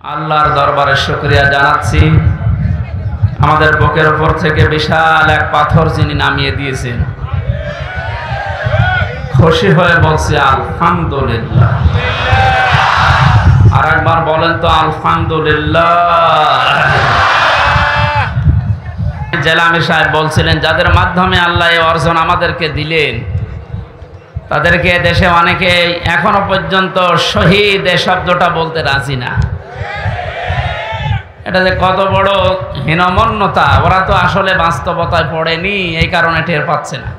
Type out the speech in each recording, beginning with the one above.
আল্লাহর দরবারে শুকরিয়া জানাচ্ছি আমাদের বুকের উপর থেকে বিশাল এক পাথর যিনি নামিয়ে দিয়েছেন। খুশি হয়ে বলছি আলহামদুলিল্লাহ। আর একবার বলেন তো আলহামদুলিল্লাহ। জেলামি সাহেব বলছিলেন যাদের মাধ্যমে আল্লাহ এই অর্জন আমাদেরকে দিলেন তাদেরকে দেশে অনেকে এখনো পর্যন্ত শহীদ এই শব্দটা বলতে রাজি না। এটা যে কত বড় হীনমন্যতা, ওরা তো আসলে বাস্তবতায় পড়েনি, এই কারণে টের পাচ্ছে না।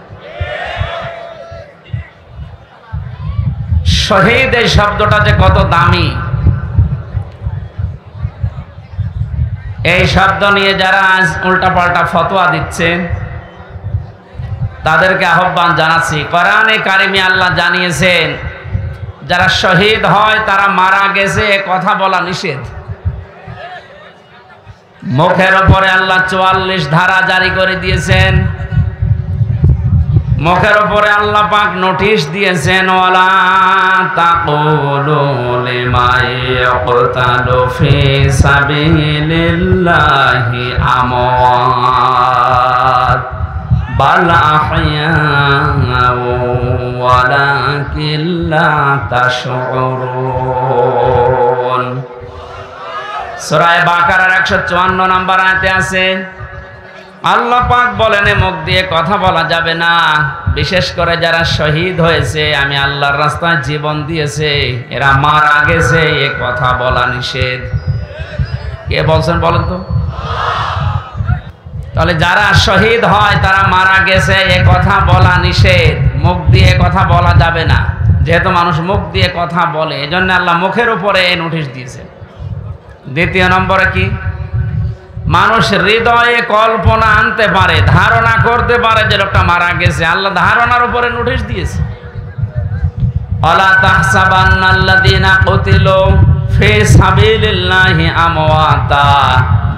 শহীদ এই শব্দটা যে কত দামি, এই শব্দ নিয়ে যারা আজ উল্টাপাল্টা ফতোয়া দিচ্ছেন তাদেরকে আহ্বান জানাচ্ছি। কোরআনে কারিমে আল্লাহ জানিয়েছেন যারা শহীদ হয় তারা মারা গেছে এ কথা বলা নিষেধ। মুখের উপরে আল্লাহ ৪৪ ধারা জারি করে দিয়েছেন, মুখের উপরে আল্লাহ পাক নোটিশ দিয়েছেন ওয়ালা তাকুলু লিমা ইয়াকতালু ফি সাবিলিল্লাহি আমওয়াত বাল আহইয়াউ ওয়ালাকিন লা তাশউরুন। সূরা বাকারার ১৫৪ নম্বর আয়াতে আছে আল্লাহ পাক বলেন মুখ দিয়ে কথা বলা যাবে না, বিশেষ করে যারা শহীদ হয়েছে, আমি আল্লাহর রাস্তায় জীবন দিয়েছে, এরা মারা গেছে এ কথা বলা নিষেধ। কে বলছেন বলেন তো? তাহলে যারা শহীদ হয় তারা মারা গেছে এ কথা বলা নিষেধ, মুখ দিয়ে কথা বলা যাবে না। যেহেতু মানুষ মুখ দিয়ে কথা বলে এজন্য আল্লাহ মুখের উপরে এই নোটিশ দিয়েছে। দ্বিতীয় নম্বরে কি, মানুষ হৃদয়ে কল্পনা আনতে পারে, ধারণা করতে পারে যে লোকটা মারা গেছে, আল্লাহ ধারণার উপরে নোটিশ দিয়েছে। ওয়ালা তাহসাবান্নাল্লাযীনা কুতিলু ফি সাবিলিল্লাহি আমওয়াতা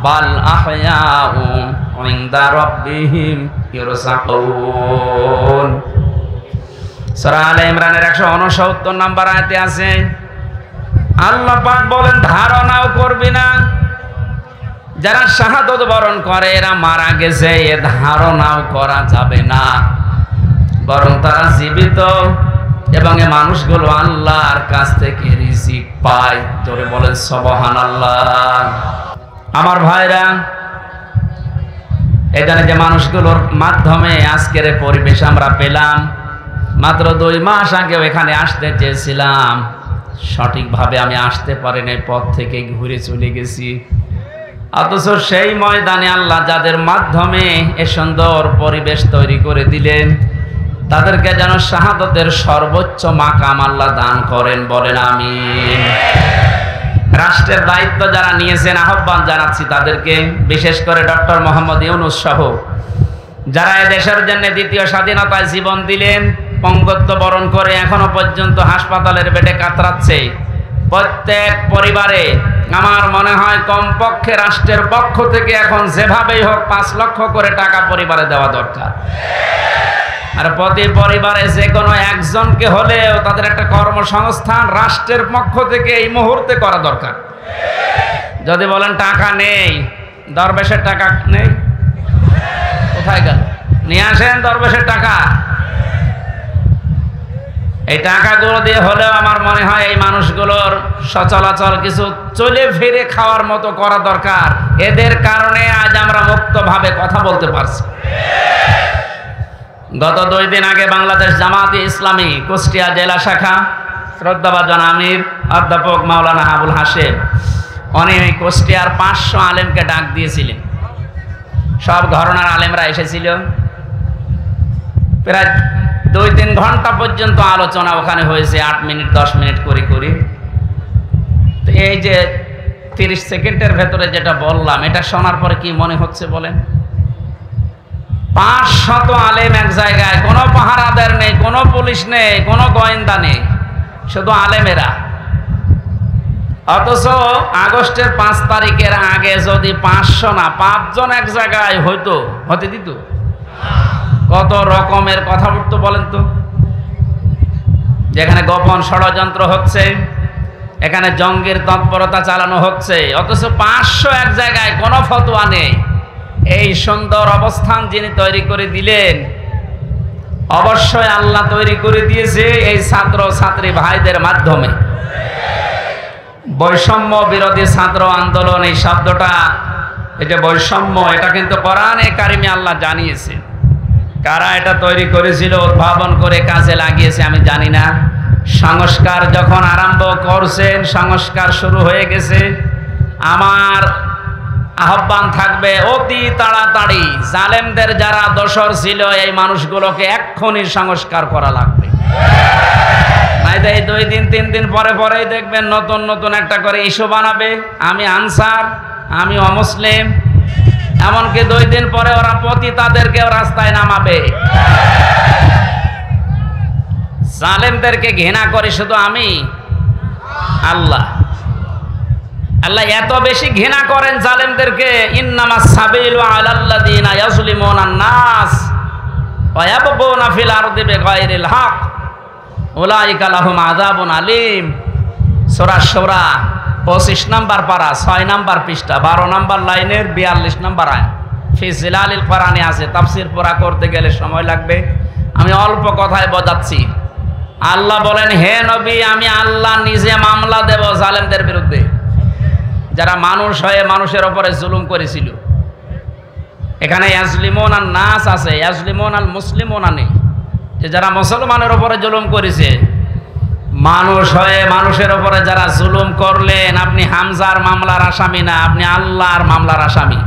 বাল আহইয়াউ ইনদা রাব্বিহিম ইরযাকুন। সূরা আলে ইমরানের ১৬৯ নম্বর আয়াতে আছে আল্লাহ পাক বলেন ধারণাও করবি না, যারা শাহাদত বরণ করে এরা মারা গেছে এ ধারণাও করা যাবে না, বরং তারা জীবিত এবং এই মানুষগুলো আল্লাহর কাছ থেকে রিজিক পায়। জোরে বলেন সুবহানাল্লাহ। আমার ভাইরা, এখানে যে মানুষগুলোর মাধ্যমে আজকের পরিবেশ আমরা পেলাম, মাত্র ২ মাস আগেও এখানে আসতে চেয়েছিলাম, সঠিকভাবে আমি আসতে পারিনি, পথ থেকে ঘুরে চলে গেছি। অথচ সেই ময়দানে আল্লাহ যাদের মাধ্যমে এ সুন্দর পরিবেশ তৈরি করে দিলেন তাদেরকে যেন শাহাদতের সর্বোচ্চ মাকাম আল্লাহ দান করেন, বলেন আমিন। রাষ্ট্রের দায়িত্ব যারা নিয়েছেন আহ্বান জানাচ্ছি তাদেরকে, বিশেষ করে ডক্টর মোহাম্মদ ইউনূস সহ যারা এ দেশের জন্য দ্বিতীয় স্বাধীনতায় জীবন দিলেন, পঙ্গত্ব বরণ করে এখনো পর্যন্ত হাসপাতালের বেডে কাতরাচ্ছে। প্রত্যেক পরিবারে আমার মনে হয় কমপক্ষে রাষ্ট্রের পক্ষ থেকে এখন যেভাবেই হোক ৫ লক্ষ করে টাকা পরিবারে দেওয়া দরকার। আর প্রতি পরিবারে যে কোনো একজনকে হলেও তাদের একটা কর্মসংস্থান রাষ্ট্রের পক্ষ থেকে এই মুহূর্তে করা দরকার। যদি বলেন টাকা নেই, দরবেশের টাকা নেই, কোথায় গেল? নিয়ে আসেন দরবেশের টাকা। এই টাকাগুলো দিয়ে হলেও আমার মনে হয় এই মানুষগুলোর সচলাচল কিছু চলে ফিরে খাওয়ার মতো করা দরকার। এদের কারণে আজ আমরা মুক্তভাবে কথা বলতে পারছি। গত ২ দিন আগে বাংলাদেশ জামাতে ইসলামী কুষ্টিয়া জেলা শাখা শ্রদ্ধাভাজন আমির অধ্যাপক মাওলানা আবুল হাশেম উনি কুষ্টিয়ার ৫০০ আলেমকে ডাক দিয়েছিলেন। সব ঘরানার আলেমরা এসেছিল, প্রায় ২-৩ ঘন্টা পর্যন্ত আলোচনা ওখানে হয়েছে, ৮ মিনিট ১০ মিনিট করে করে। তো এই যে ৩০ সেকেন্ডের ভেতরে যেটা বললাম, এটা শোনার পরে কি মনে হচ্ছে বলেন? ৫০০ আলেম এক জায়গায়, কোনো পাহারাদার নেই, কোনো পুলিশ নেই, কোনো গোয়েন্দা নেই, শুধু আলেমেরা। অথচ আগস্টের ৫ তারিখের আগে যদি ৫০০ না ৫ জন এক জায়গায় হতে দিত, কত রকমের কথা উঠতো বলেন তো। যেখানে গোপন ষড়যন্ত্র হচ্ছে এখানে জঙ্গির তৎপরতা চালানো হচ্ছে, অথচ 500 এক জায়গায় কোনো ফতোয়া নেই। এই সুন্দর অবস্থান যিনি তৈরি করে দিলেন, অবশ্যই আল্লাহ তৈরি করে দিয়েছে এই ছাত্র ছাত্রী ভাইদের মাধ্যমে। বৈষম্য বিরোধী ছাত্র আন্দোলন, এই শব্দটা, এই যে বৈষম্য, এটা কিন্তু কোরআনে কারিমে আল্লাহ জানিয়েছে। কারা এটা তৈরি করেছিল, উদ্ভাবন করে কাজে লাগিয়েছে আমি জানি না। সংস্কার যখন আরম্ভ করছেন, সংস্কার শুরু হয়ে গেছে। আমার আহ্বান থাকবে অতি তাড়াতাড়ি জালেমদের যারা দোসর ছিল এই মানুষগুলোকে এক্ষুনি সংস্কার করা লাগবে। নাইলে এই 2 দিন 3 দিন পরে পরেই দেখবেন নতুন নতুন একটা করে ইস্যু বানাবে, আমি আনসার, আমি অমুসলিম। এমনকি 2 দিন পরে ওরা পতিতাদেরকেও রাস্তায় নামাবে। জালেমদেরকে ঘৃণা করে শুধু আমি, আল্লাহ আল্লাহ এত বেশি ঘৃণা করেন জালেমদেরকে। ইন্নামাস সাবিলু আলাল্লাযিনা ইয়াজলিমুনান নাস ওয়া ইয়াবগুনা ফিল আরদি বিগাইরিল হক উলাইকা লাহুম আযাবুন আলীম। সূরা শূরা 25 নম্বর পারা 6 নম্বর পৃষ্ঠা 12 নম্বর লাইনের 42 নম্বর আয়াত। ফি জিলালিল কোরআনে আছে, তাফসীর পুরা করতে গেলে সময় লাগবে, আমি অল্প কথায় বোঝাচ্ছি। আল্লাহ বলেন, হে নবী, আমি আল্লাহ নিজে মামলা দেব জালেমদের বিরুদ্ধে, যারা মানুষ হয়ে মানুষের উপরে জুলুম করেছিল। এখানে ইয়াজলিমুনান নাস আছে, ইয়াজলিমুনাল মুসলিমুনা নেই, যে যারা মুসলমানের উপরে জুলুম করেছে। মানুষ হয়ে মানুষের উপরে যারা জুলুম করলেন, আপনি হামজার মামলার আসামি না, আপনি আল্লাহর মামলার আসামি।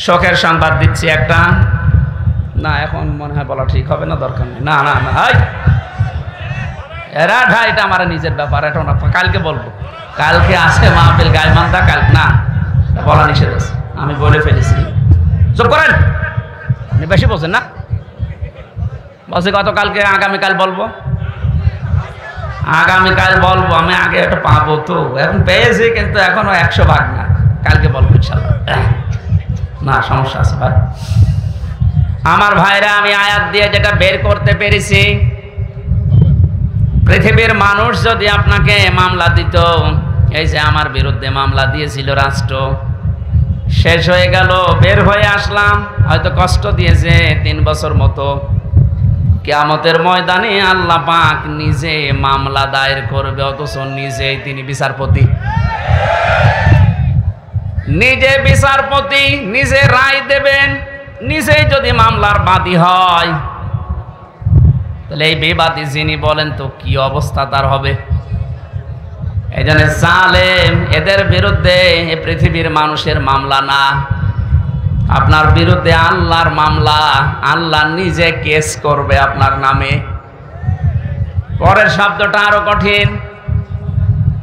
শোকের সংবাদ দিচ্ছি একটা, না এখন মনে হয় বলা ঠিক হবে না, দরকার নেই। না না না, এরা এটা আমার নিজের ব্যাপার, এটা না, কালকে বলবো। কালকে আছে মাহফিল গায়মানদা, কাল না বলা নিষেধ আছে, আমি বলে ফেলেছি। চুপ করেন, আপনি বেশি বলছেন না। বলছি গতকালকে, আগামীকাল বলবো, আগামীকাল বলবো। আমি আগে একটা পাবো তো, এখন পেয়েছি কিন্তু এখনো 100 ভাগ না। কালকে বলবো ইনশাল্লাহ। না সমস্যা আছে ভাই। আমার ভাইরা, আমি আয়াত দিয়ে যেটা বের করতে পেরেছি, পৃথিবীর মানুষ যদি আপনাকে মামলা দিত, এই যে আমার বিরুদ্ধে মামলা দিয়েছিল রাষ্ট্র, শেষ হয়ে গেল, বের হয়ে আসলাম, হয়তো কষ্ট দিয়েছে 3 বছর মতো, কিয়ামতের ময়দানে আল্লাহ পাক নিজে মামলা দায়ের করবে, অথচ নিজেই তিনি বিচারপতি, নিজে বিচারপতি, নিজে রায় দেবেন, নিজেই যদি মামলার বাদী হয়, তাহলে এই বিবাদী যিনি বলেন তো কি অবস্থা তার হবে। এই জন্য জালেম, এদের বিরুদ্ধে এ পৃথিবীর মানুষের মামলা না, আপনার বিরুদ্ধে আল্লাহর মামলা। আল্লাহ নিজে কেস করবে আপনার নামে। পরের শব্দটা আরো কঠিন।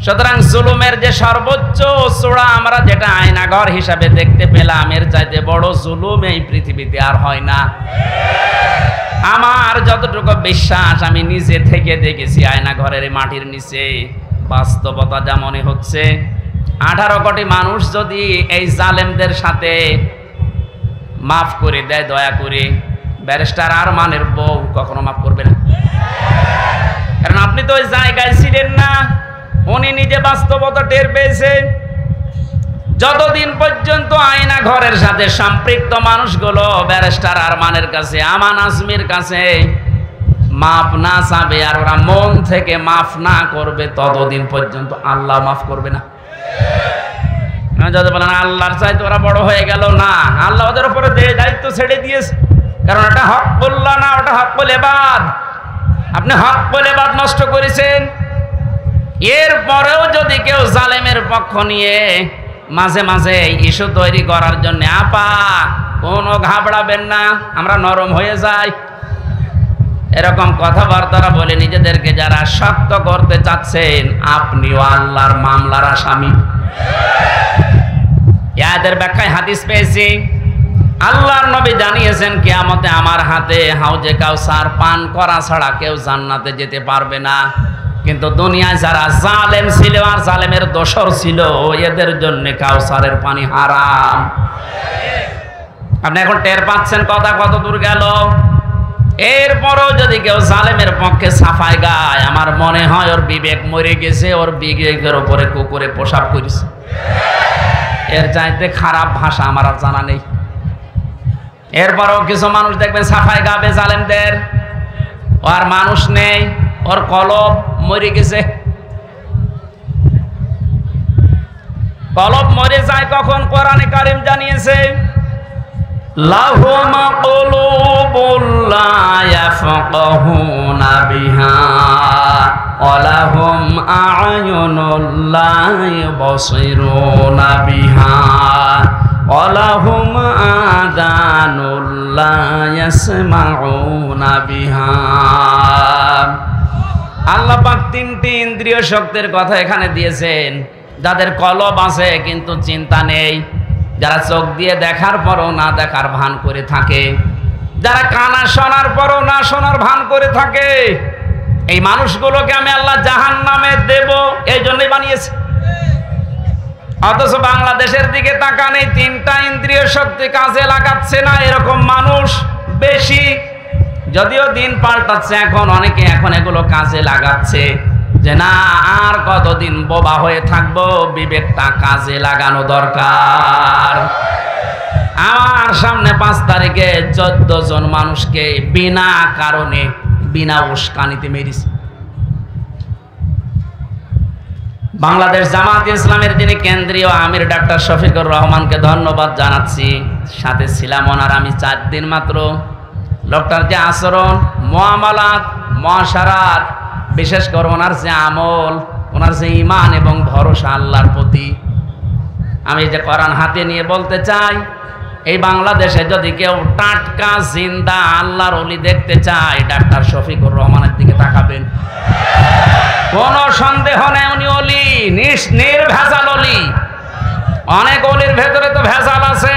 সুতরাং জুলুমের যে সর্বোচ্চ চূড়া আমরা যেটা আয়নাঘর হিসাবে দেখতে পেলাম, এর চাইতে বড় জুলুম এই পৃথিবীতে আর হয় না। আমার যতটুকু বিশ্বাস, আমি নিজে থেকে দেখেছি আয়নাঘরের মাটির নিচে বাস্তবতা যা মনে হচ্ছে, 18 কোটি মানুষ যদি এই জালেমদের সাথে মাফ করে দেয় দয়া করে, ব্যারিস্টার আরমানের বউ কখনো মাফ করবে না। কারণ আপনি তো ওই জায়গায় ছিলেন না, উনি নিজে বাস্তবতা টের পেয়েছে। যতদিন পর্যন্ত আয়না ঘরের সাথে সম্পৃক্ত মানুষগুলো ব্যারিস্টার আরমানের কাছে, আমান আজমির কাছে মাফ না চাবে, আর ওরা মন থেকে মাফ না করবে, ততদিন পর্যন্ত আল্লাহ মাফ করবে না। যদি বলেন আল্লাহর চাইতে ওরা বড় হয়ে গেল, না, আল্লাহ ওদের উপরে দায়িত্ব ছেড়ে দিয়েছে। কারণ ওটা হককুল্লাহ না, ওটা হকুল ইবাদ। আপনি হকুল ইবাদ নষ্ট করেছেন। এরপরেও যদি কেউ জালেমের পক্ষ নিয়ে মাঝে মাঝে ইস্যু তৈরি করার জন্য, আপা কোনো ঘাবড়াবেন না, আমরা নরম হয়ে যাই, এরকম কথাবার্তা বলে নিজেদেরকে যারা শক্ত করতে চাচ্ছেন, আপনিও আল্লাহর মামলার আসামি। এদের ব্যাখ্যায় হাদিস পেয়েছি, আল্লাহর নবী জানিয়েছেন কিয়ামতে আমার হাতে হাউজে কাউসার পান করা ছাড়া কেউ জান্নাতে যেতে পারবে না। কিন্তু দুনিয়ায় যারা জালেম ছিল আর জালেমের দোসর ছিল, এদের জন্য কাউসারের পানি হারাম। আপনি এখন টের পাচ্ছেন কথা কত দূর গেল। এরপরও যদি কেউ জালেমের পক্ষে সাফাই গায়, আমার মনে হয় ওর বিবেক মরে গেছে, ওর বিবেকের উপরে কুকুরে পোশাক করেছে। এর চাইতে খারাপ ভাষা আমার আর জানা নেই। এরপরও কিছু মানুষ দেখবেন সাফাই গাবে জালেমদের, ও আর মানুষ নেই, ওর কলব মরে গেছে। কলব মরে যায় কখন? কোরআনে কারীম জানিয়েছে, লাহুম কুলুবুন লা ইয়াফকাহুনা বিহা ওয়া লাহুম আ'য়ুনুন লা ইউবসিরুনা বিহা ওয়া লাহুম আযানুন লা ইয়াসমাউনা বিহা। আল্লাহ পাক তিনটি ইন্দ্রিয় শক্তির কথা এখানে দিয়েছেন। যাদের কলব আছে কিন্তু চিন্তা নেই, যারা চোখ দিয়ে দেখার পরও না দেখার ভান করে থাকে, যারা কানা শোনার পরও না শোনার ভান করে থাকে, এই মানুষগুলোকে আমি আল্লাহ জাহান্নামে দেব, এই জন্যই বানিয়েছি। অথচ বাংলাদেশের দিকে তাকান, এই তিনটা ইন্দ্রিয় শক্তি কাজে লাগাচ্ছে না এরকম মানুষ বেশি। যদিও দিন পাল্টাচ্ছে, এখন অনেকে এখন এগুলো কাজে লাগাচ্ছে যে না আর কতদিন বোবা হয়ে থাকবো, বিবেকটা কাজে লাগানো দরকার। আমার সামনে 5 তারিখে 14 জন মানুষকে বিনা কারণে বিনা উস্কানিতে মেরেছে। বাংলাদেশ জামাত ইসলামের যিনি কেন্দ্রীয় আমির ডাক্তার শফিকুর রহমানকে ধন্যবাদ জানাচ্ছি। সাথে ছিলাম ওনার আমি 4 দিন মাত্র। লোকটার যে আচরণ, মুআমালাত, মুআশারাত, বিশেষ করে ওনার যে আমল, ওনার যে ঈমান এবং ভরসা আল্লাহর প্রতি, আমি যে কোরআন হাতে নিয়ে বলতে চাই, এই বাংলাদেশে যদি কেউ টাটকা জিন্দা আল্লাহর ওলি দেখতে চায়, ডাক্তার শফিকুর রহমানের দিকে তাকাবেন। কোনো সন্দেহ নেই উনি ওলি, নির্ভেজাল ওলি। অনেক ওলির ভেতরে তো ভেজাল আছে,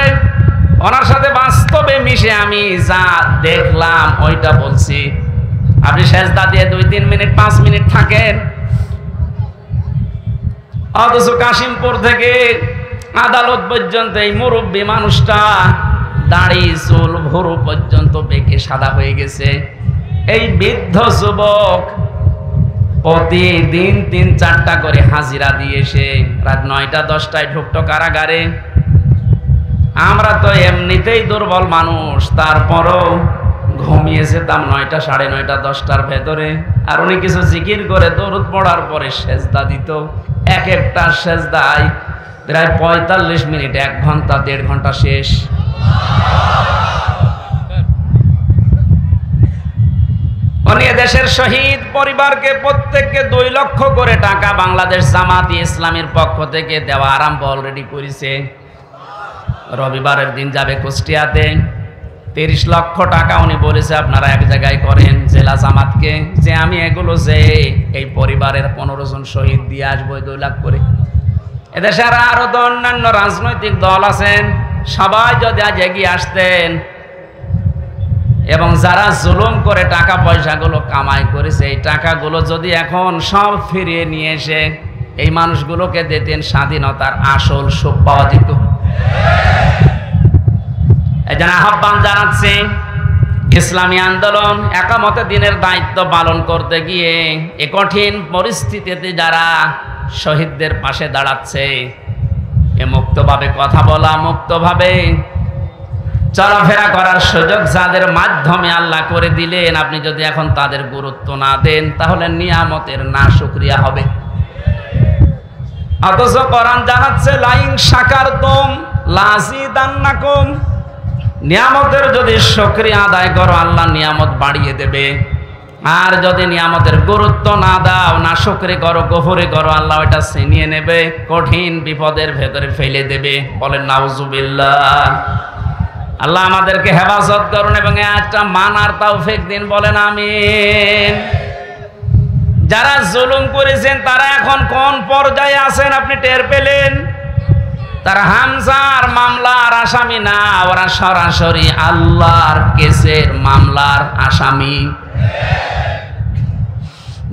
ওনার সাথে বাস্তবে মিশে আমি যা দেখলাম ওইটা বলছি। আপনি সেজদা দিয়ে 2-3 মিনিট 5 মিনিট থাকেন, অথচ কাশিমপুর থেকে আদালত পর্যন্ত এই মুরব্বী মানুষটা দাড়ি চুল ভুরু পর্যন্ত বেঁকে সাদা হয়ে গেছে। এই বৃদ্ধ যুবক প্রতিদিন 3-4টা করে হাজিরা দিয়ে এসে রাত 9টা-10টায় ঢুকতো কারাগারে। আমরা তো এমনিতেই দুর্বল মানুষ, তারপরও ঘুমিয়ে যেতাম 9টা, 9:30, 10টার ভেতরে। আর উনি কিছু জিকির করে দরুদ পড়ার পরে সেজদা দিত। এক একটা সেজদায় প্রায় 45 মিনিট, 1 ঘন্টা 1.5 ঘন্টা শেষ। উনি দেশের শহীদ পরিবারকে প্রত্যেককে 2 লক্ষ করে টাকা বাংলাদেশ জামাত ইসলামের পক্ষ থেকে দেওয়া আরম্ভ অলরেডি করেছে। রবিবারের দিন যাবে কুষ্টিয়াতে, 30 লক্ষ টাকা উনি বলেছে আপনারা এক জায়গায় করেন জেলা জামাতকে, যে আমি এগুলো যে এই পরিবারের 15 জন শহীদ দিয়ে আসবো 2 লাখ করে। এদেশের আরো তো অন্যান্য রাজনৈতিক দল আছেন, সবাই যদি আজ এগিয়ে আসতেন এবং যারা জুলুম করে টাকা পয়সাগুলো কামাই করেছে, এই টাকাগুলো যদি এখন সব ফিরিয়ে নিয়ে এসে এই মানুষগুলোকে দিতেন, স্বাধীনতার আসল সুখ পাওয়া যেত। এই জন্য আহ্বান জানাচ্ছি, ইসলামী আন্দোলন একামতে দিনের দায়িত্ব পালন করতে গিয়ে এ কঠিন পরিস্থিতিতে যারা শহীদদের পাশে দাঁড়াচ্ছে, এ মুক্তভাবে কথা বলা, মুক্তভাবে চলাফেরা করার সুযোগ যাদের মাধ্যমে আল্লাহ করে দিলেন, আপনি যদি এখন তাদের গুরুত্ব না দেন তাহলে নিয়ামতের না শুকরিয়া হবে। অথচ কোরআন জানাচ্ছে লাইন শাকারতুম লাযিদান্নাকুম, নিয়ামতের যদি শুকরিয়া আদায় করো আল্লাহ নিয়ামত বাড়িয়ে দেবে। আর যদি নিয়ামতের গুরুত্ব না দাও, না শুকরি করো, কুফরি করো, আল্লাহ ওটা ছিনিয়ে নেবে, কঠিন বিপদের ভেতরে ফেলে দেবে। বলেন নাউজুবিল্লাহ। আল্লাহ আমাদেরকে হেফাজত করুন এবং একটা মানার তৌফিক দিন। বলেন আমিন। যারা জুলুম করেছেন তারা এখন কোন পর্যায়ে আছেন আপনি টের পেলেন? তারা হামজার মামলার আসামি না, ওরা সরাসরি আল্লাহর কেসের মামলার আসামি।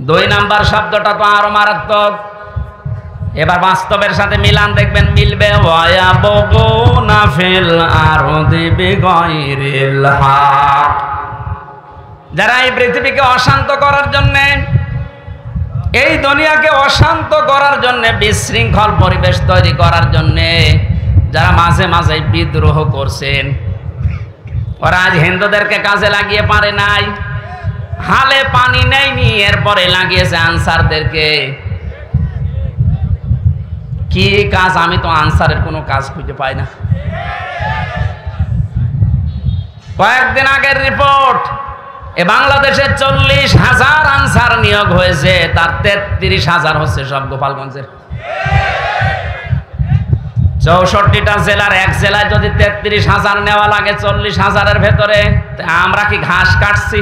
2 নাম্বার শব্দটা তো আরো মারাত্মক। এবার বাস্তবের সাথে মিলান, দেখবেন মিলবে। ওয়ায়াবগুনা ফিল আরদি বিগাইরিল হক, যারা এই পৃথিবীকে অশান্ত করার জন্য, এই দুনিয়াকে অশান্ত করার জন্য, বিশৃঙ্খল পরিবেশ তৈরি করার জন্য যারা মাঝে মাঝে বিদ্রোহ করছেন, ওরা আজ হিন্দুদেরকে কাজে লাগিয়ে পারে নাই, হালে পানি নেয়নি, এরপরে লাগিয়েছে আনসারদেরকে। কি কাজ? আমি তো আনসারের কোনো কাজ খুঁজে পাই না। কয়েকদিন আগের রিপোর্ট, বাংলাদেশে 40,000 আনসার নিয়োগ হয়েছে, তার 33,000 হচ্ছে সব গোপালগঞ্জের। 64টা জেলার এক জেলায় যদি 33,000 নেওয়া লাগে 40,000-এর ভেতরে, আমরা কি ঘাস কাটছি?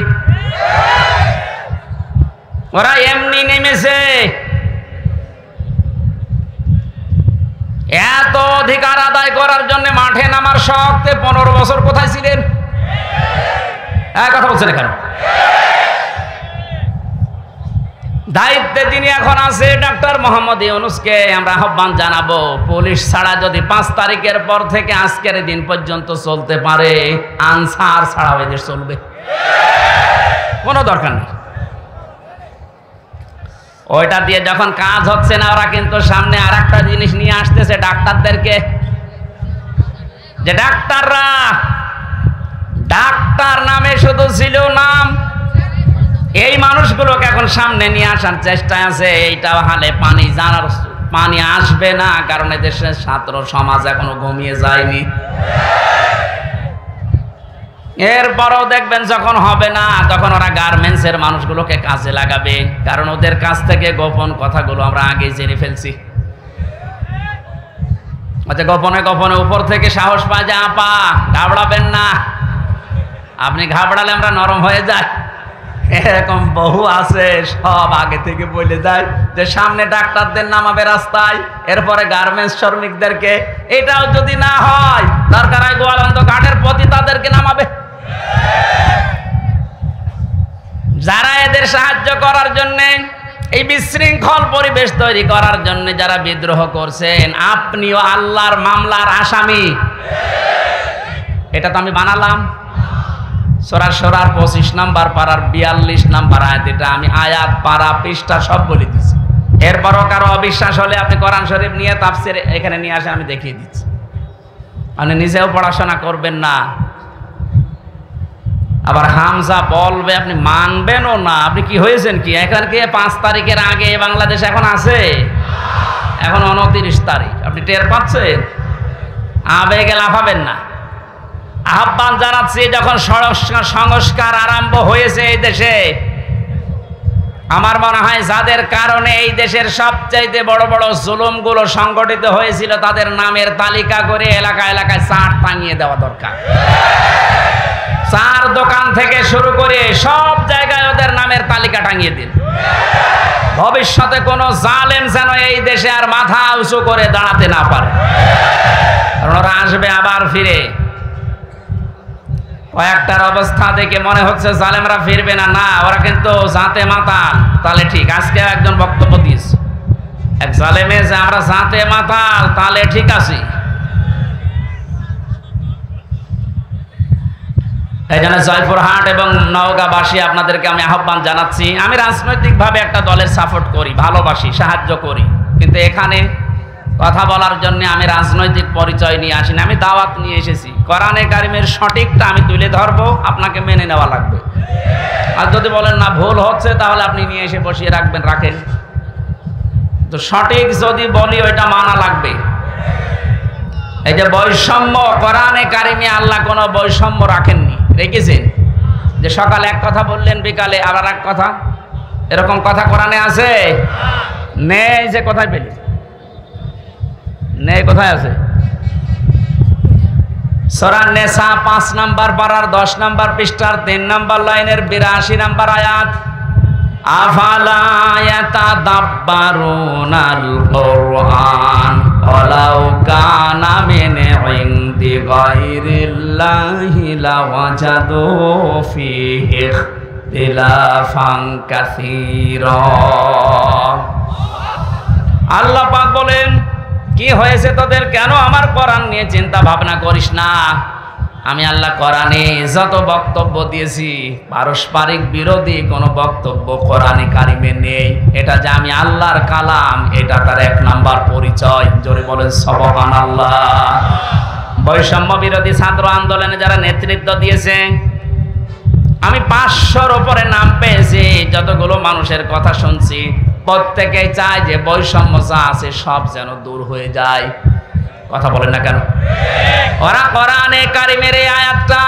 ওরা এমনি নেমেছে। এত অধিকার আদায় করার জন্য মাঠে নামার শক্তে 15 বছর কোথায় ছিলেন? কথা বলছেন কেন? দায়িত্বে যিনি এখন আছে ডক্টর মোহাম্মদ ইউনূসকে আমরা আহ্বান জানাবো, পুলিশ ছাড়া যদি 5 তারিখের পর থেকে আজকের দিন পর্যন্ত চলতে পারে, আনসার ছাড়াও এদের চলবে, কোনো দরকার নেই। ওইটা দিয়ে যখন কাজ হচ্ছে না, ওরা কিন্তু সামনে আর একটা জিনিস নিয়ে আসতেছে, ডাক্তারদেরকে। যে ডাক্তাররা, ডাক্তার নামে শুধু ছিল নাম, এই মানুষগুলোকে এখন সামনে নিয়ে আসার চেষ্টায় আছে। এইটাও হালে পানি, জানার পানি আসবে না, কারণ দেশের ছাত্র সমাজ এখনো ঘুমিয়ে যায়নি। এরপরও দেখবেন যখন হবে না, তখন ওরা গার্মেন্টসের মানুষগুলোকে কাজে লাগাবে, কারণ ওদের কাছ থেকে গোপন কথাগুলো আমরা আগেই জেনে ফেলছি। আচ্ছা, গোপনে গোপনে উপর থেকে সাহস পায় যে আপা ঘাবড়াবেন না, আপনি ঘাবড়ালে আমরা নরম হয়ে যাই। এরকম বহু আছে, সব আগে থেকে বলে যায় যে সামনে ডাক্তারদের নামাবে রাস্তায়, এরপরে গার্মেন্টস শ্রমিকদেরকে। এটাও যদি না হয়, দরকার হয় গোয়ালন্দ ঘাটের প্রতি তাদেরকে নামাবে। যারা এদের সাহায্য করার জন্য, এই বিশৃঙ্খল পরিবেশ তৈরি করার জন্য যারা বিদ্রোহ করছেন, আপনিও আল্লাহর মামলার আসামি। এটা তো আমি বানালাম। সূরা সূরার 25 নম্বর পারার 42 নম্বর আয়াত, এটা আমি আয়াত পারা পৃষ্ঠা সব বলে দিচ্ছি। এরপরও কারো অবিশ্বাস হলে আপনি কোরআন শরীফ নিয়ে তাফসীর এখানে নিয়ে আসেন, আমি দেখিয়ে দিচ্ছি। আপনি নিজেও পড়াশোনা করবেন না, আবার হামজা বলবে, আপনি মানবেনও না। আপনি কি হয়েছেন কি? এখন কি 5 তারিখের আগে বাংলাদেশ এখন আছে? এখন 29 তারিখ, আপনি টের পাচ্ছেন? আবেগে লাফাবেন না। আহ্বান জানাচ্ছি, যখন সংস্কার আরম্ভ হয়েছে এই দেশে, আমার মনে হয় যাদের কারণে এই দেশের সবচাইতে বড় বড় জুলুমগুলো সংগঠিত হয়েছিল, তাদের নামের তালিকা করে এলাকা এলাকায় চার্ট টাঙিয়ে দেওয়া দরকার। চার দোকান থেকে শুরু করে সব জায়গায় ওদের নামের তালিকা টাঙিয়ে দিন। ভবিষ্যতে কোনো জালেম যেন এই দেশে আর মাথা উঁচু করে দাঁড়াতে না পারে, কারণ ওরা আসবে আবার ফিরে। কয়েকটার অবস্থা দেখে মনে হচ্ছে জালেমরা ফিরবে না, না, ওরা কিন্তু জাতে মাতাল। তাহলে ঠিক, আজকে একজন বক্তব্য দিয়েছে এক জালেমে যে আমরা জাতে মাতাল, তাহলে ঠিক আছে। এই জন্য জয়পুরহাট এবং নওগাঁবাসী আপনাদেরকে আমি আহ্বান জানাচ্ছি, আমি রাজনৈতিকভাবে একটা দলের সাপোর্ট করি, ভালোবাসি, সাহায্য করি, কিন্তু এখানে কথা বলার জন্য আমি রাজনৈতিক পরিচয় নিয়ে আসিনি, আমি দাওয়াত নিয়ে এসেছি। কোরআনে কারিমের সঠিকটা আমি তুলে ধরবো, আপনাকে মেনে নেওয়া লাগবে। আর যদি বলেন না ভুল হচ্ছে, তাহলে আপনি নিয়ে এসে বসিয়ে রাখবেন, রাখেন। তো সঠিক যদি বলি ওইটা মানা লাগবে। এই যে বৈষম্য, কোরআনে কারিমে আল্লাহ কোনো বৈষম্য রাখেননি, রেখেছেন যে সকালে এক কথা বললেন, বিকালে আবার এক কথা, এরকম কথা কোরআনে আছে? নেই। যে কোথায় পেলি? নেই, কোথায় আছে? সূরা নিসা 5 নম্বর পারার 10 নম্বর পৃষ্ঠার 3 নম্বর লাইনের 82 নম্বর আয়াত, আফালা ইয়াতাদাব্বারুনাল কুরআন ওয়ালাউ কানা মিন ইনদি গায়রিল্লাহি লাওয়াজাদু ফীহি ইখতিলাফান কাসীরা। আল্লাহ পাক বলেন, কি হয়েছে তোদের? কেন আমার কোরআন নিয়ে চিন্তা ভাবনা করিস না? আমি আল্লাহ কোরআনে যত বক্তব্য দিয়েছি পারস্পরিক বিরোধী কোনো বক্তব্য কোরআনে কারিমে নেই। এটা যে আমি আল্লাহর কালাম, এটা তার এক নাম্বার পরিচয়। জোরে বলেন সুবহানাল্লাহ। বৈষম্য বিরোধী ছাত্র আন্দোলনে যারা নেতৃত্ব দিয়েছে, আমি 500-র উপরে নাম পেয়েছি। যতগুলো মানুষের কথা শুনছি, প্রত্যেকেই চায় যে বৈষম্য যা আছে সব যেন দূর হয়ে যায়। কথা বলেন না কেন? ওরা কোরআনে কারিমের এই আয়াতটা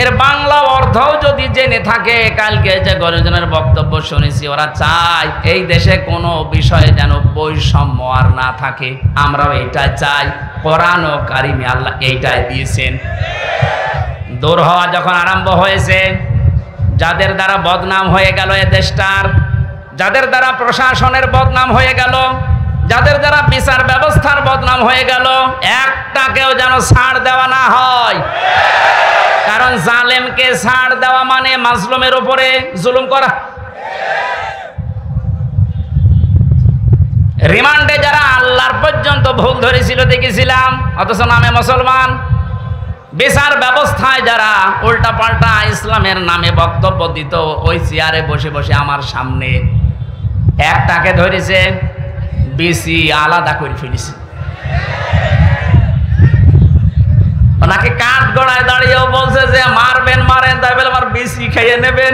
এর বাংলা অর্থও যদি জেনে থাকে, কালকে যে গণজনের বক্তব্য শুনেছি, ওরা চায় এই দেশে কোনো বিষয়ে যেন বৈষম্য আর না থাকে। আমরাও এইটাই চাই। কোরআন ও কারিমে আল্লাহ এইটাই দিয়েছেন। দূর হওয়া যখন আরম্ভ হয়েছে, যাদের দ্বারা বদনাম হয়ে গেল এ দেশটার, যাদের দ্বারা প্রশাসনের বদনাম হয়ে গেল, যাদের দ্বারা বিচার ব্যবস্থার বদনাম হয়ে গেল, একটাকেও যেন ছাড় দেওয়া না হয়। কারণ জালেমকে ছাড় দেওয়া মানে মাজলুমের উপরে জুলুম করা। রিমান্ডে যারা আল্লাহর পর্যন্ত ভুল ধরেছিল দেখেছিলাম, অথচ নামে মুসলমান। বিচার ব্যবস্থায় যারা উল্টা পাল্টা ইসলামের নামে বক্তব্য দিত, ওই চেয়ারে বসে বসে আমার সামনে একটাকে ধরেছে, বিসি আলাদা করে ফেলেছে। ওনাকে কাঠ গড়ায় দাঁড়িয়েও বলছে যে মারবেন মারেন, তাই বলে আমার বিসি খেয়ে নেবেন।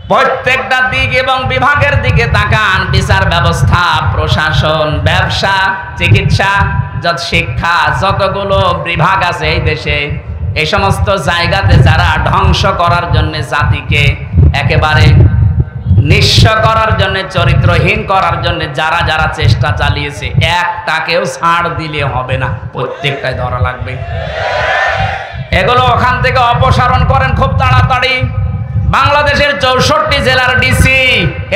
প্রত্যেকটা দিক এবং বিভাগের দিকে তাকান। বিচার ব্যবস্থা, প্রশাসন, ব্যবসা, চিকিৎসা, শিক্ষা, যতগুলো বিভাগ আছে এই দেশে, এই সমস্ত জায়গাতে যারা ধ্বংস করার জন্য, জাতিকে একেবারে নিঃস্ব করার জন্য, চরিত্রহীন করার জন্য যারা যারা চেষ্টা চালিয়েছে, একটাকেও ছাড় দিলে হবে না, প্রত্যেকটাই ধরা লাগবে। এগুলো ওখান থেকে অপসারণ করেন খুব তাড়াতাড়ি। বাংলাদেশের 64 জেলার ডিসি,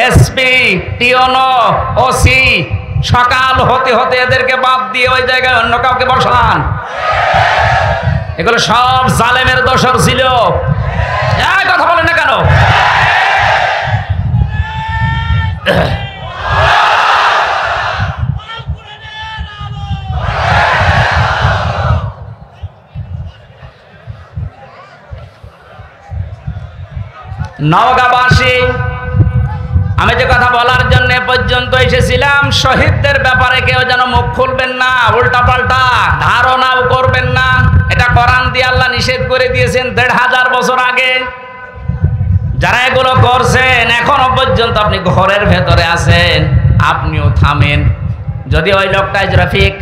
এসপি, টিওনো, ওসি সকাল হতে হতে এদেরকে বাদ দিয়ে ওই জায়গায় অন্য কাউকে বসান। এগুলো সব জালেমের দোসর ছিল। কথা বলেন না কেন? নওগাঁবাসী, আমি যে কথা বলার জন্য পর্যন্ত এসেছিলাম, শহীদদের ব্যাপারে কেউ যেন মুখ খুলবেন না, উল্টা পাল্টা ধারণাও করবেন না। এটা কোরআন দিয়ে আল্লাহ নিষেধ করে দিয়েছেন 1500 বছর আগে। যারা এগুলো করছেন এখনো পর্যন্ত আপনি ঘরের ভেতরে আছেন, আপনিও থামেন। যদি ওই লোকটা রফিক,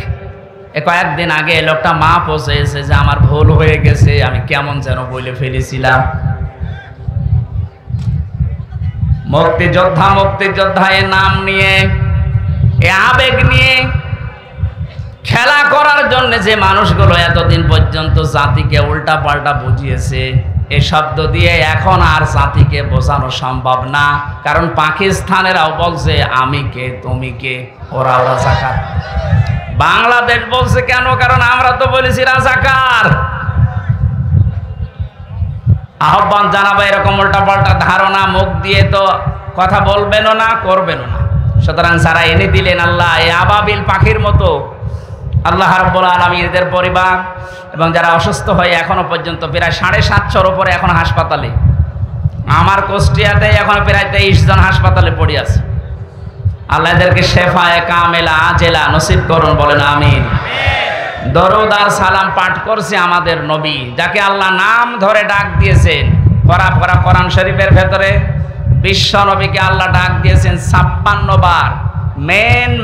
কয়েকদিন আগে লোকটা মা পৌঁছেছে যে আমার ভুল হয়ে গেছে, আমি কেমন যেন বলে ফেলেছিলাম। মুক্তিযোদ্ধা মুক্তিযোদ্ধা এ নাম নিয়ে, এ আবেগ নিয়ে খেলা করার জন্য যে মানুষগুলো এতদিন পর্যন্ত জাতিকে উল্টা পাল্টা বুঝিয়েছে, এ শব্দ দিয়ে এখন আর জাতিকে বোঝানো সম্ভব না। কারণ পাকিস্তানেরাও বলছে আমি কে তুমি কে, ওরা রাজাকার। বাংলাদেশ বলছে কেন? কারণ আমরা তো বলেছি রাজাকার। আহ্বান জানাবো, এরকম উল্টা পাল্টা ধারণা মুখ দিয়ে তো কথা বলবেনও না, করবেনও না। সুতরাং যারা এনে দিলেন আল্লাহ এই আবাবিল পাখির মতো, আল্লাহ রাব্বুল আলামিন এদের পরিবার এবং যারা অসুস্থ হয়ে এখনো পর্যন্ত প্রায় 750-র উপরে এখন হাসপাতালে, আমার কুষ্টিয়াতে এখন প্রায় 23 জন হাসপাতালে পড়ে আছে। আল্লাহ এদেরকে শেফায়ে কামেলা আজেলা নসিব করুন, বলেন আমিন। দরুদ আর সালাম পাঠ করছে আমাদের নবী, যাকে আল্লাহ নাম ধরে ডাক দিয়েছেন। কোরআন শরীফের ভেতরে বিশ্ব নবীকে আল্লাহ ডাক দিয়েছেন 56 বার।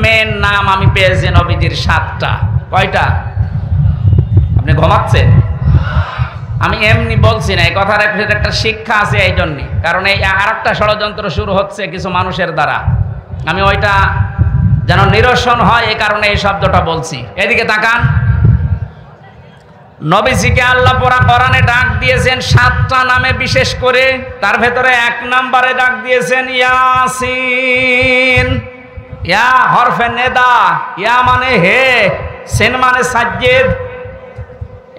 মেন নাম আমি পেয়েছি নবীজির 7টা। কয়টা? আপনি ঘুমাচ্ছেন? আমি এমনি বলছি না, এই কথার একটা শিক্ষা আছে এই জন্যে। কারণ এই আরেকটা ষড়যন্ত্র শুরু হচ্ছে কিছু মানুষের দ্বারা, আমি ওইটা যেন নিরসন হয় এই কারণে এই শব্দটা বলছি। এদিকে তাকান, নবীজিকে আল্লাহ কোরআনে ডাক দিয়েছেন 7টা নামে, বিশেষ করে তার ভেতরে 1 নম্বরে ডাক দিয়েছেন ইয়াসিন। ইয়া হরফে নেদা, ইয়া মানে হে, সিন মানে সাজ্জেদ।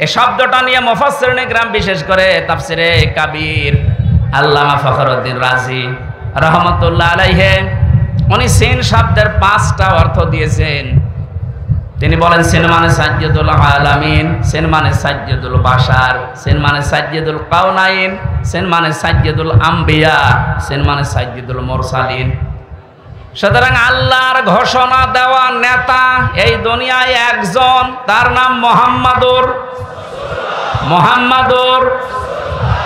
এই শব্দটা নিয়ে মুফাসসিরিন ইকরাম, বিশেষ করে তাফসিরে কাবীর আল্লামা ফখরুদ্দিন রাজি রাহমাতুল্লাহ আলাইহি, উনি সিন শব্দের 5টা অর্থ দিয়েছেন। তিনি বলেন সেন মানে সাজ্জাদুল আলামিন, সেন মানে সাজ্জাদুল বাশার, সেন মানে সাজ্জাদুল কাউনাইন, সেন মানে সাজ্জাদুল আম্বিয়া, সেন মানে সাজ্জাদুল মুরসালিন। সুতরাং আল্লাহর ঘোষণা দেওয়া নেতা এই দুনিয়ায় একজন, তার নাম মুহাম্মাদুর।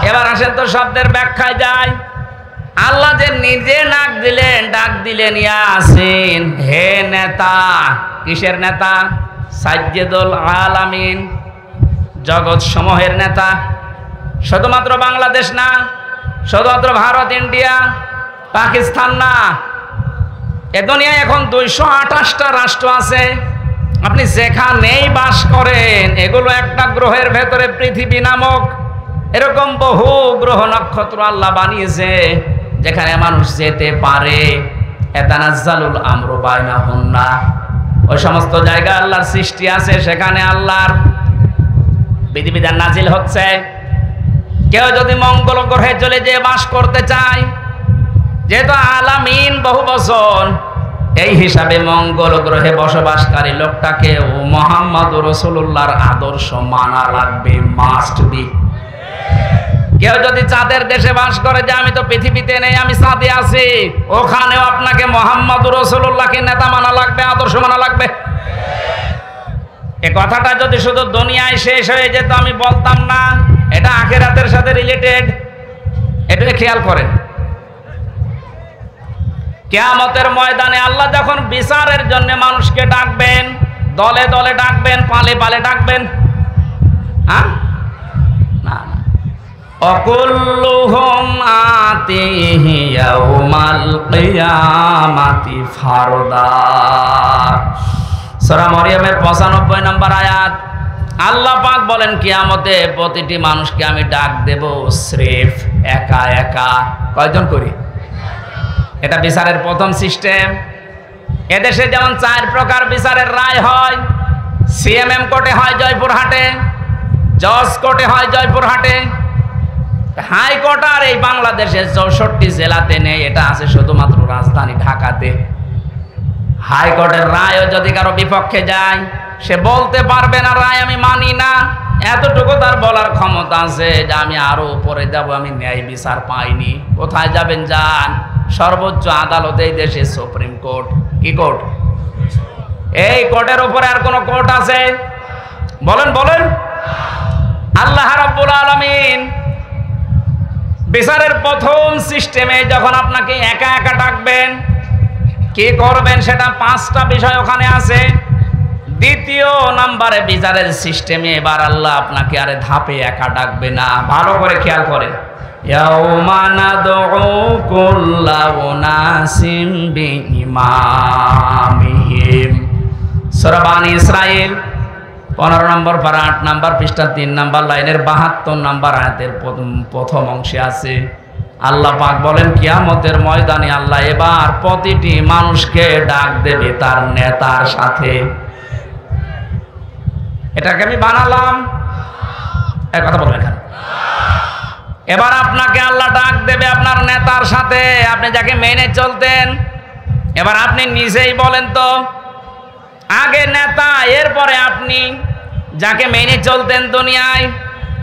এবার আসেন তো শব্দের ব্যাখ্যায় যায়। আল্লাহ যে নিজে ডাক দিলেন ইয়াসিন, হে নেতা। কিসের নেতা? সাজ্জাদুল আলামিন, জগৎ সমূহের নেতা। শুধুমাত্র বাংলাদেশ না, শুধুমাত্র ভারত, ইন্ডিয়া, পাকিস্তান না, এ দুনিয়ায় এখন 228টা রাষ্ট্র আছে। আপনি যেখানেই বাস করেন, এগুলো একটা গ্রহের ভেতরে পৃথিবী নামক এরকম বহু গ্রহ নক্ষত্র আল্লাহ বানিয়েছে যেখানে মানুষ যেতে পারে। এতানাজ্জালুল আমরু বাইনাহুন্না, ওই সমস্ত জায়গা আল্লাহর সৃষ্টি আছে, সেখানে আল্লাহর বিধিবিধান নাজিল হচ্ছে। কেউ যদি মঙ্গল গ্রহে চলে যেয়ে বাস করতে চায়, যেহেতু আলামিন বহু বচন, এই হিসাবে মঙ্গল গ্রহে বসবাসকারী লোকটাকে মুহাম্মদুর রাসূলুল্লাহর আদর্শ মানা লাগবে, মাস্ট বি। কেউ যদি চাঁদের দেশে বাস করে, যে আমি তো পৃথিবীতে নেই, আমি চাঁদে আছি, ওখানেও আপনাকে মুহাম্মদুর রাসূলুল্লাহকে নেতা মানা লাগবে, আদর্শ মানা লাগবে। এই কথাটা যদি শুধু দুনিয়ায় শেষ হয়ে যেত আমি বলতাম না, এটা আখিরাতের সাথে রিলেটেড। এটা খেয়াল করেন, কিয়ামতের ময়দানে আল্লাহ যখন বিচারের জন্য মানুষকে ডাকবেন, দলে দলে ডাকবেন, পালে পালে ডাকবেন, হ্যাঁ না, অকুল্লুহুম আতিহি ইয়াউমাল কিয়ামাতি ফারদা। সূরা মরিয়মের 95 নম্বর আয়াত। আল্লাহ পাক বলেন কিয়ামতে প্রতিটি মানুষকে আমি ডাক দেব স্রেফ একা একা। কয়জন করি? এটা বিচারের প্রথম সিস্টেম। এদেশে যেমন 4 প্রকার বিচারের রায় হয়। সিএমএম কোর্টে হয় জয়পুরহাটে, জজ কোর্টে হয় জয়পুরহাটে, হাইকোর্ট আর এই বাংলাদেশের 64 জেলাতে নেই, এটা আছে শুধুমাত্র রাজধানী ঢাকাতে। হাইকোর্টের রায়ও যদি কারো বিপক্ষে যায়, সে বলতে পারবে না রায় আমি মানি না, এতটুকু তার বলার ক্ষমতা আছে যে আমি আরো উপরে যাব, আমি ন্যায় বিচার পাইনি। কোথায় যাবেন? যান সর্বোচ্চ আদালত এই দেশে সুপ্রিম কোর্ট। কি কোর্ট? এই কোর্টের উপরে আর কোন কোর্ট আছে? বলেন বলেন। আল্লাহ রাব্বুল আলামিন বিচারের প্রথম সিস্টেমে যখন আপনাকে একা একা ডাকবেন, কি করবেন সেটা 5টা বিষয় ওখানে আছে। দ্বিতীয় নম্বরে বিচারের সিস্টেমে এবার আল্লাহ আপনাকে আরে ধাপে একা ডাকবে না। ভালো করে খেয়াল করেন। ইয়াউমা নাদউ কুল্লা উনাসিম বিইমামিহিম, সূরা বানী ইসরাঈল 15 নম্বর পারা 8 নম্বর পৃষ্ঠা 3 নম্বর লাইনের 72 নম্বর আয়াতের প্রথম অংশে আছে। আল্লাহ পাক বলেন কিয়ামতের ময়দানে আল্লাহ এবার প্রতিটি মানুষকে ডাক দেবে তার নেতার সাথে। এটাকে আমি বানালাম, এক কথা বলবেন এখানে। এবার আপনাকে আল্লাহ ডাক দেবে আপনার নেতার সাথে, আপনি যাকে মেনে চলতেন। এবার আপনি নিজেই বলেন তো, আগে নেতা, এরপরে আপনি যাকে মেনে চলতেন দুনিয়ায়,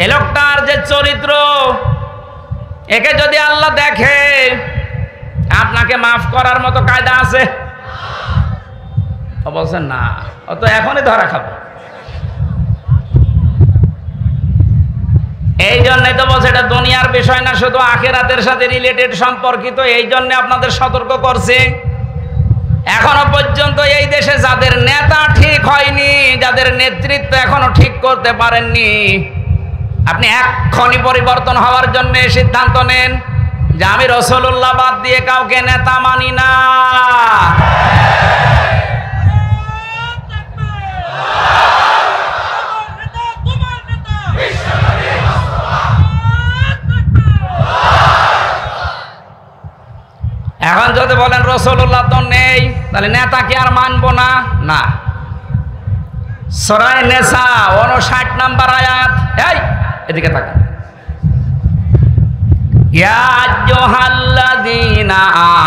এ লোকটার যে চরিত্র, একে যদি আল্লাহ দেখে, আপনাকে মাফ করার মতো কায়দা আছে? বলছেন না, ও তো এখনই ধরা খাবে। এই জন্যই তো বলছে এটা দুনিয়ার বিষয় না, শুধু আখিরাতের সাথে রিলেটেড সম্পর্কিত। এই জন্য আপনাদের সতর্ক করছে। এখনো পর্যন্ত এই দেশে যাদের নেতা ঠিক হয়নি, যাদের নেতৃত্ব এখনো ঠিক করতে পারেননি, আপনি এক্ষুনি পরিবর্তন হওয়ার জন্য সিদ্ধান্ত নেন যে আমি রাসূলুল্লাহ বাদ দিয়ে কাউকে নেতা মানি না। এখন যদি বলেন রাসূলুল্লাহ তো নেই, তাহলে নেতা কি আর মানবো না? না। সূরা নিসা 59 নম্বর আয়াত, এই এদিকে তাকান। ইয়া আইয়ুহাল্লাযীনা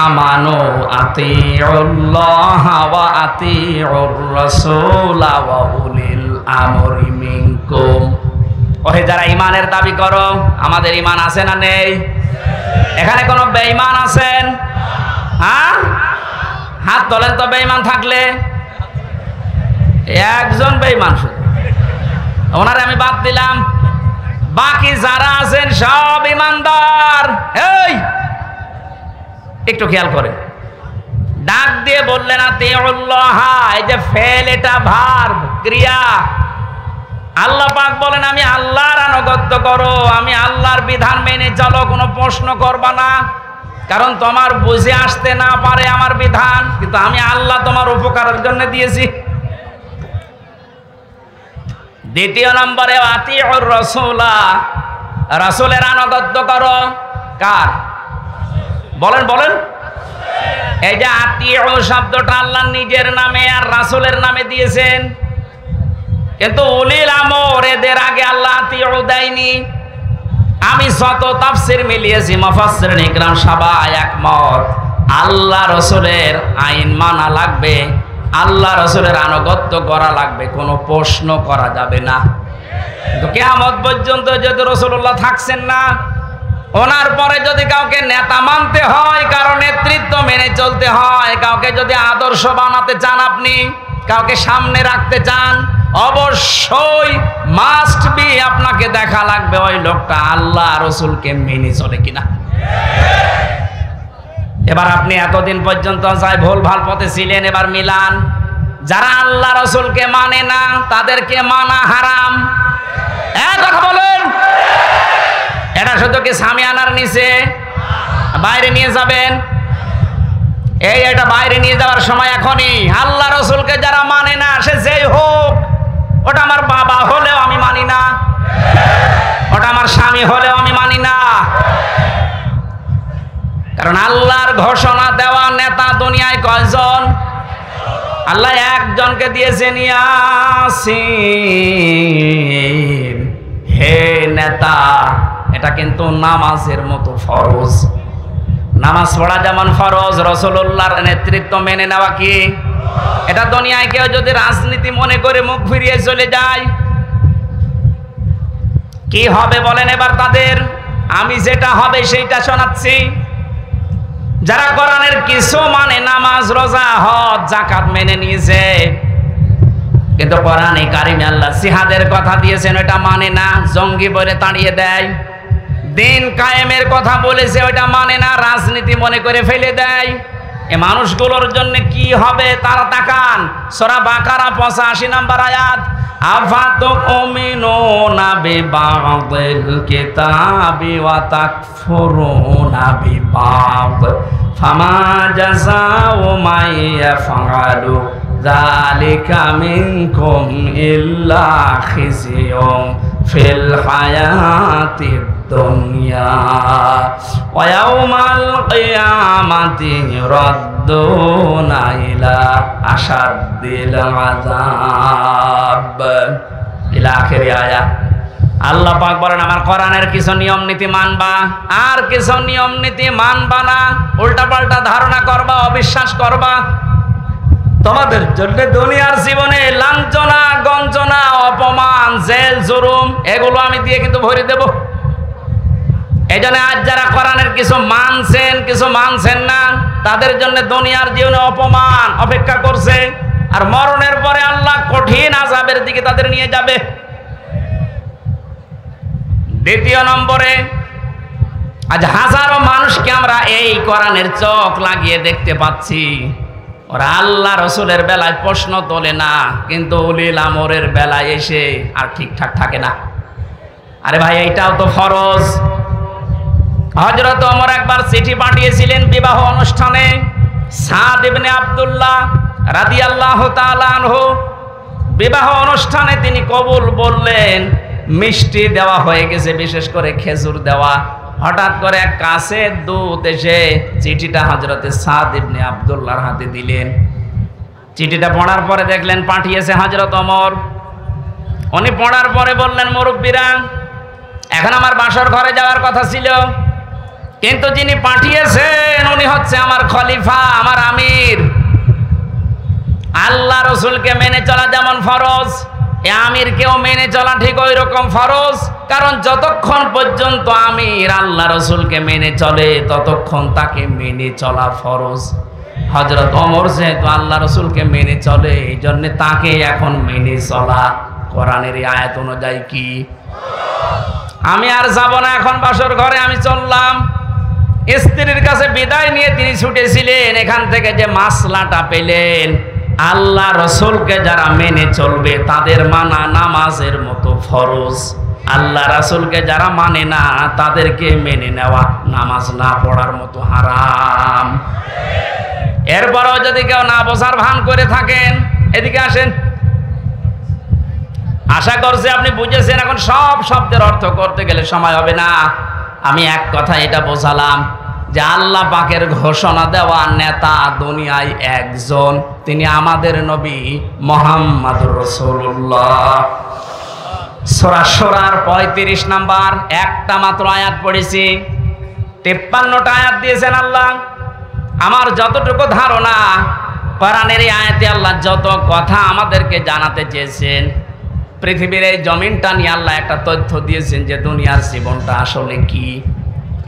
আমানু আতিউল্লাহ ওয়া আতিউর রাসূল ওয়া উলিল আমরি মিনকুম। ওহে যারা ঈমানের দাবি করো, আমাদের ঈমান আছে না নেই? এখানে কোনো বেঈমান আছেন? হ্যাঁ, হাত তোলেন তো বেঈমান থাকলে। একজন বেঈমান শুধু, ওনারে আমি বাদ দিলাম, বাকি যারা আছেন সব ঈমানদার। এই একটু খেয়াল করে, ডাক দিয়ে বললেন আতিউল্লাহ, এই যে ফেল, এটা ভার্ব, ক্রিয়া। আল্লাহ পাক বলেন আমি আল্লাহর আনুগত্য করো, আমি আল্লাহর বিধান মেনে চলো, কোনো প্রশ্ন করবা না, কারণ তোমার বুঝে আসতে না পারে আমার বিধান, কিন্তু আমি আল্লাহ তোমার উপকারের জন্য দিয়েছি। দ্বিতীয় নম্বরে আতিউর রাসূলা, রাসূলের আনুগত্য করো। কার? বলেন বলেন। এই যে আতিউ শব্দটা আল্লাহ নিজের নামে আর রাসূলের নামে দিয়েছেন, কিন্তু উলিল আমর এদের আগে আল্লাহ আতিউ দেয়নি। আমি যত তাফসীর মিলিয়েছি, মুফাসসিরিন ইকরাম সবাই একমত, আল্লাহ রাসূলের আইন মানা লাগবে, আল্লাহ রাসূলের আনুগত্য করা লাগবে, কোনো প্রশ্ন করা যাবে না। কিন্তু কিয়ামত পর্যন্ত যদি রাসূলুল্লাহ থাকছেন না, ওনার পরে যদি কাউকে নেতা মানতে হয়, কারো নেতৃত্ব মেনে চলতে হয়, কাউকে যদি আদর্শ বানাতে চান, আপনি কাউকে সামনে রাখতে চান, অবশ্যই মাস্ট বি আপনাকে দেখা লাগবে ওই লোকটা আল্লাহ রাসূলকে মেনে চলে কিনা। এবার আপনি এতদিন পর্যন্ত যাই ভুল ভাল পথে ছিলেন, এবার মিলান। যারা আল্লাহ রাসূলকে মানে না তাদেরকে মানা হারাম। কথা বলেন, এটা শুধু কি সামিয়ানার নিচে? বাইরে নিয়ে যাবেন। এটা বাইরে নিয়ে যাওয়ার সময় এখনই। আল্লাহ রাসূলকে যারা মানে না, সে যেই হোক, ওটা আমার বাবা হলেও আমি মানি না, ওটা আমার স্বামী হলেও আমি মানি না, কারণ আল্লাহর ঘোষণা দেওয়া নেতা দুনিয়ায় কয়জন? আল্লাহ একজনকে দিয়েছেন, ইয়াসিন, হে নেতা। এটা কিন্তু নামাজের মতো ফরজ। নামাজ পড়া যেমন ফরজ, রাসূলুল্লাহর নেতৃত্ব মেনে নেওয়া কি? এটা দুনিয়ায় কেউ যদি রাজনীতি মনে করে মুখ ফিরিয়ে চলে যায়, কি হবে বলেন এবার তাদের? আমি যেটা হবে সেইটা শোনাচ্ছি। যারা কোরআনের কিছু মানে, নামাজ, রোজা, হজ, যাকাত মেনে নিয়েছে, কিন্তু কোরআনে কারিমে আল্লাহ জিহাদের কথা দিয়েছেন, ওটা মানে না, জঙ্গি বলে তাড়িয়ে দেয়। দিন কায়েমের কথা বলেছে, ওটা মানে না, রাজনীতি মনে করে ফেলে দেয়। এ মানুষগুলোর জন্য কি হবে তারা তাকান। সূরা বাকারা 85 নম্বর আয়াত, আফাতুমিনুনা বিবাদিল কিতাবি ওয়া তাকফুরুনা বিবাদ ফামা জাযাউ মান ইয়াফআলু যালিকা মিনকুম ইল্লা খিজিয়ুম ফিল হায়াতিদ দুনিয়া ওয়া ইয়াউমাল কিয়ামাতি ইউরাদ্দুনা ইলা আশাদ্দিল আযাব ইলা আখিরি আয়াত। আল্লাহ পাক বলেন আমার কোরআনের কিছু নিয়ম নীতি মানবা, আর কিছু নিয়ম নীতি মানবা না, উল্টাপাল্টা ধারণা করবা, অবিশ্বাস করবা। তোমাদের জন্য দুনিয়ার জীবনে লাঞ্ছনা, গঞ্জনা, অপমান, জেল, জুলুম এগুলো আমি দিয়ে কিন্তু ভরে দেব। এই জন্য আজ যারা কোরআনের কিছু মানছেন, কিছু মানছেন না, তাদের জন্য দুনিয়ার জীবনে অপমান অপেক্ষা করছে, আর মরণের পরে আল্লাহ কঠিন আযাবের দিকে তাদের নিয়ে যাবে। দ্বিতীয় নম্বরে, আজ হাজারো মানুষকে আমরা এই কোরআনের চোখ লাগিয়ে দেখতে পাচ্ছি, ওরা আল্লাহ রাসূলের বেলায় প্রশ্ন তোলে না, কিন্তু উলিল আমরের বেলায় এসে আর ঠিকঠাক থাকে না। আরে ভাই, এইটাও তো ফরজ। হযরত ওমর একবার চিঠি পাঠিয়েছিলেন বিবাহ অনুষ্ঠানে, সাদ ইবনে আব্দুল্লাহ রাদিয়াল্লাহু তাআলা আনহু। বিবাহ অনুষ্ঠানে তিনি কবুল বললেন, মিষ্টি দেওয়া হয়ে গেছে, বিশেষ করে খেজুর দেওয়া। হঠাৎ করে এক কাছের দূত এসে চিঠিটা হযরতে সাদ ইবনে আব্দুল্লাহর হাতে দিলেন। চিঠিটা পড়ার পরে দেখলেন পাঠিয়েছে হযরত ওমর। উনি পড়ার পরে বললেন, মুরব্বীরা, এখন আমার বাসর ঘরে যাওয়ার কথা ছিল, কিন্তু যিনি পাঠিয়েছেন উনি হচ্ছেন হচ্ছে আমার খলিফা, আমার আমির। আল্লাহ রসুলকে মেনে চলা যেমন ফরজ, এ আমিরকেও মেনে চলা ঠিক ওই রকম ফরজ। কারণ যতক্ষণ পর্যন্ত আমির আল্লাহ রসুলকে মেনে চলে ততক্ষণ তাকে মেনে চলা ফরজ। হযরত ওমর যেহেতু আল্লাহ রসুলকে মেনে চলে, এই জন্য তাকে এখন মেনে চলা কোরআনের আয়াত অনুযায়ী কি। আমি আর যাব না এখন বাসর ঘরে, আমি চললাম। স্ত্রীর কাছে বিদায় নিয়ে তিনি ছুটেছিলেন। এখান থেকে যে মাসলাটা পেলেন, আল্লাহ রসুলকে যারা মেনে চলবে তাদের মানা নামাজের মতো ফরজ, আল্লাহ রাসূলকে যারা মানে না তাদেরকে মেনে নেওয়া নামাজ না পড়ার মতো হারাম। এরপরও যদি কেউ না বোঝার ভান করে থাকেন, এদিকে আসেন। আশা করছি আপনি বুঝেছেন। এখন সব শব্দের অর্থ করতে গেলে সময় হবে না। আমি এক কথা এটা বোঝালাম যে আল্লাহ পাকের ঘোষণা দেওয়া নেতা দুনিয়ায় একজন, তিনি আমাদের নবী মুহাম্মদুর রাসূলুল্লাহ। সূরা শুরার 35 নাম্বার একটা মাত্র আয়াত পড়েছি, 53টা আয়াত দিয়েছেন আল্লাহ। আমার যতটুকু ধারণা, কোরআনের এই আয়াতে আল্লাহ যত কথা আমাদেরকে জানাতে চেয়েছেন, পৃথিবীর এই জমিনটা নিয়ে আল্লাহ একটা তথ্য দিয়েছেন যে দুনিয়ার জীবনটা আসলে কি।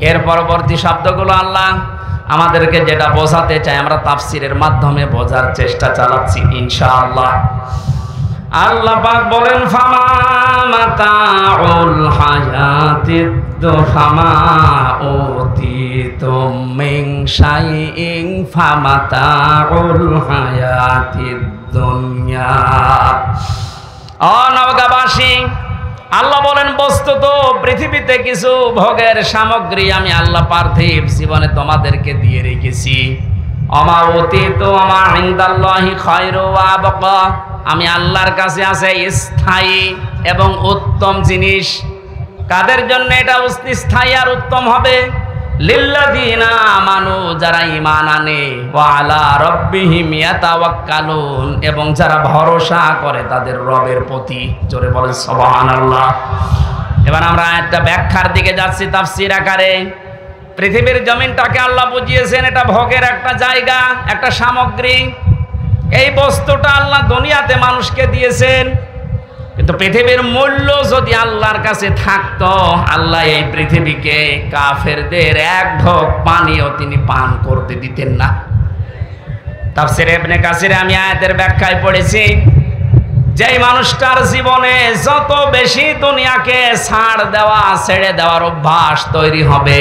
এর পরবর্তী শব্দগুলো আল্লাহ আমাদেরকে যেটা বোঝাতে চায় আমরা তাফসীরের মাধ্যমে বোঝার চেষ্টা চালাচ্ছি ইনশাআল্লাহ। আল্লাহ পাক বলেন, ফামা মাতাউল হায়াতিদ দুফামা উতিতুম মিন শাইইন ফামাতাউল হায়াতিদ দুনিয়া। নওগাঁবাসী, আল্লাহ বলেন বস্তুত পৃথিবীতে কিছু ভোগের সামগ্রী আমি আল্লাহ পার্থিব জীবনে তোমাদেরকে দিয়ে রেখেছি। আমা উতিতু আমা ইনদাল্লাহি খায়রু ওয়া আবকা, আমি আল্লাহর কাছে আছে স্থায়ী এবং উত্তম জিনিস। কাদের জন্য এটা স্থায়ী আর উত্তম হবে? লিল্লাযিনা আমানু, যারা ঈমান আনে, ওয়া আলা রাব্বিহিম ইয়াতাওয়াক্কালুন, এবং যারা ভরসা করে তাদের রবের প্রতি। জোরে বলেন সুবহানাল্লাহ। এবার আমরা একটা ব্যাখ্যার দিকে যাচ্ছি তাফসীর আকারে। পৃথিবীর জমিনটাকে আল্লাহ বুঝিয়েছেন এটা ভোগের একটা জায়গা, একটা সামগ্রী। এই বস্তুটা আল্লাহ দুনিয়াতে মানুষকে দিয়েছেন, কিন্তু পৃথিবীর মূল্য যদি আল্লাহর কাছে থাকতো, আল্লাহ এই পৃথিবীকে কাফেরদের এক ঢোক পানিও তিনি পান করতে দিতেন না। তাফসীরে ইবনে কাসিরে আমি আয়াতের ব্যাখ্যায় পড়েছি, যেই মানুষটার জীবনে যত বেশি দুনিয়াকে ছাড় দেওয়া ছেড়ে দেওয়ার অভ্যাস তৈরি হবে,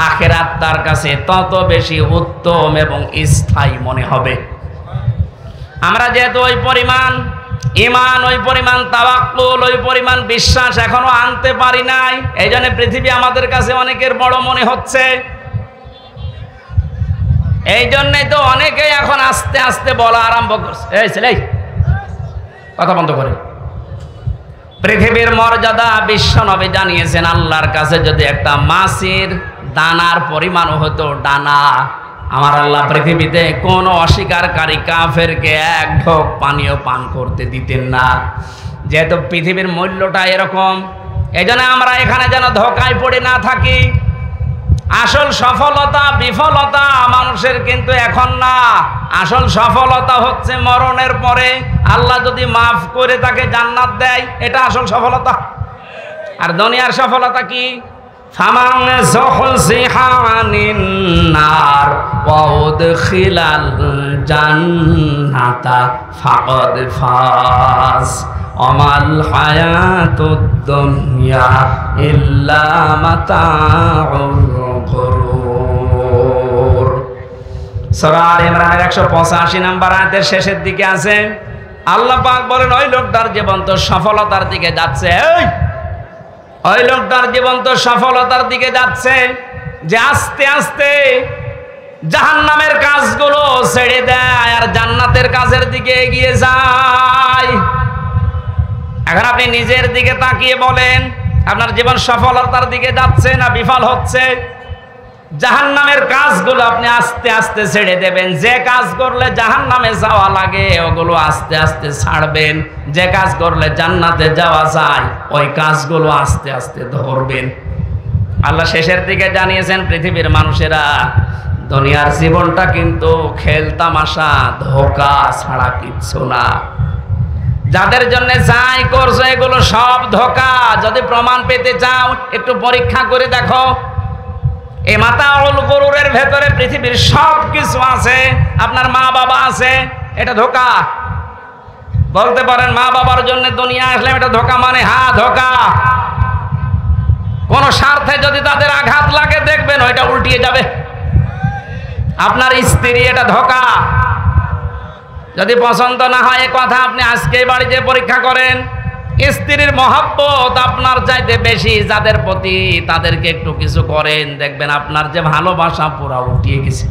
আখিরাত তার কাছে তত বেশি উত্তম এবং স্থায়ী মনে হবে। আমরা যেহেতু ওই পরিমাণ ঈমান, ওই পরিমাণ তাওয়াক্কুল, ওই পরিমাণ বিশ্বাস এখনো আনতে পারি নাই, এই জন্য পৃথিবী আমাদের কাছে অনেকের বড় মনে হচ্ছে। এই জন্যই তো অনেকেই এখন আস্তে আস্তে বলা আরম্ভ করছে, এই ছেলে কথা বন্ধ করে। পৃথিবীর মর্যাদা বিশ্বনবী জানিয়েছেন, আল্লাহর কাছে যদি একটা মাছের দানার পরিমাণও হতো ডানা, আমার আল্লাহ পৃথিবীতে কোনো অস্বীকারী কাফেরকে এক ঢোক পানীয় পান করতে দিতেন না। যেহেতু পৃথিবীর মূল্যটা এরকম, এই জন্য আমরা এখানে যেন ধোকায় পড়ে না থাকি। আসল সফলতা বিফলতা মানুষের কিন্তু এখন না, আসল সফলতা হচ্ছে মরণের পরে আল্লাহ যদি মাফ করে তাকে জান্নাত দেয়, এটা আসল সফলতা। আর দুনিয়ার সফলতা কি? ফামান যুহজিহা আনিন নার ওয়া উদখিলাল জান্নাতা ফাকাদ ফাজ আমাল হায়াতুদ দুনিয়া ইল্লা মাতাউল গুরুর। সূরা আলে ইমরানের 185 নম্বর আয়াতের শেষের দিকে আছে, আল্লাহ পাক বলেন ওই লোকটার জীবন তো সফলতার দিকে যাচ্ছে। ওই লোকটার জীবন তো সফলতার দিকে যাচ্ছে যে আস্তে আস্তে জাহান্নামের কাজগুলো ছেড়ে দেয় আর জান্নাতের কাজের দিকে এগিয়ে যায়। এখন আপনি নিজের দিকে তাকিয়ে বলেন, আপনার জীবন সফলতার দিকে যাচ্ছে না বিফল হচ্ছে? জাহান্নামের কাজগুলো আপনি আস্তে আস্তে ছেড়ে দেবেন। যে কাজ করলে জাহান্নামে যাওয়া লাগে ওগুলো আস্তে আস্তে ছাড়বেন। যে কাজ করলে জান্নাতে যাওয়া যায় ওই কাজগুলো আস্তে আস্তে ধরবেন। আল্লাহ শেষের দিকে জানিয়েছেন, পৃথিবীর মানুষেরা দুনিয়ার জীবনটা কিন্তু খেলতামাশা, ধোঁকা ছাড়া কিচ্ছু না। যাদের জন্য যাই করছো এগুলো সব ধোঁকা। যদি প্রমাণ পেতে চাও একটু পরীক্ষা করে দেখো। এই মাতাউল গরুরের ভেতরে পৃথিবীর সব কিছু আছে, আপনার মা বাবা আছে, এটা ধোঁকা। বলতে পারেন মা বাবার জন্য দুনিয়া আসলে এটা ধোঁকা, মানে হ্যাঁ ধোঁকা। কোন স্বার্থে যদি তাদের আঘাত লাগে দেখবেন ওইটা উল্টিয়ে যাবে। আপনার স্ত্রী, এটা ধোঁকা। যদি পছন্দ না হয় এ কথা আপনি আজকে বাড়িতে পরীক্ষা করেন। স্ত্রীর মহব্বত আপনার চাইতে বেশি যাদের প্রতি, তাদেরকে একটু কিছু করেন, দেখবেন আপনার যে ভালোবাসা পুরা উঠিয়ে গেছে।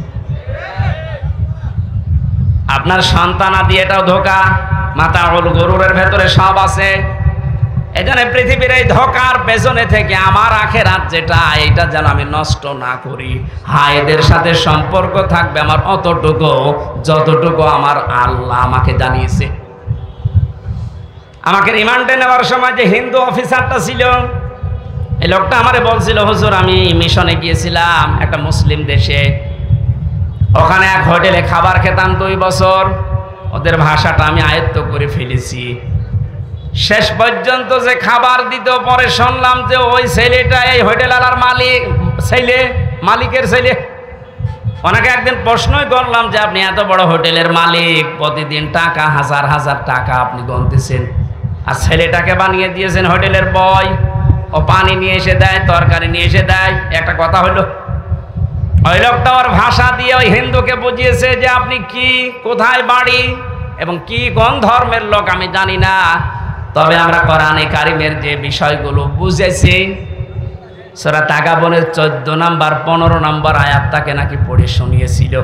আপনার সন্তানাদি, এটাও ধোঁকা। মাতাউল গরুরের ভেতরে সব আছে। এজন্য পৃথিবীর এই ধোঁকার পেছনে থেকে আমার আখিরাত যেটা, এইটা যেন আমি নষ্ট না করি। হ্যাঁ, এদের সাথে সম্পর্ক থাকবে আমার অতটুকু যতটুকু আমার আল্লাহ আমাকে জানিয়েছে। আমাকে রিমান্ডে নেওয়ার সময় যে হিন্দু অফিসারটা ছিল, এই লোকটা আমারে বলছিল, হুজুর আমি মিশনে গিয়েছিলাম একটা মুসলিম দেশে, ওখানে এক হোটেলে খাবার খেতাম 2 বছর। ওদের ভাষাটা আমি আয়ত্ত করে ফেলেছি। শেষ পর্যন্ত যে খাবার দিত, পরে শুনলাম যে ওই ছেলেটা এই হোটেল আলার মালিকের ছেলে। ওনাকে একদিন প্রশ্নই করলাম যে আপনি এত বড় হোটেলের মালিক, প্রতিদিন টাকা হাজার হাজার টাকা আপনি গুনতেছেন, আর ছেলেটাকে বানিয়ে দিয়েছেন হোটেলের বয়। ও পানি নিয়ে এসে দেয়, তরকারি নিয়ে এসে দেয়। একটা কথা হলো, ওই লোকটা ওর ভাষা দিয়ে ওই হিন্দুকে বুঝিয়েছে যে আপনি কি, কোথায় বাড়ি এবং কি কোন ধর্মের লোক আমি জানি না, তবে আমরা কোরআনে কারিমের যে বিষয়গুলো বুঝেছি, সূরা তাগাবনের 14 নম্বর 15 নম্বর আয়াতটাকে নাকি পড়ে শুনিয়েছিল।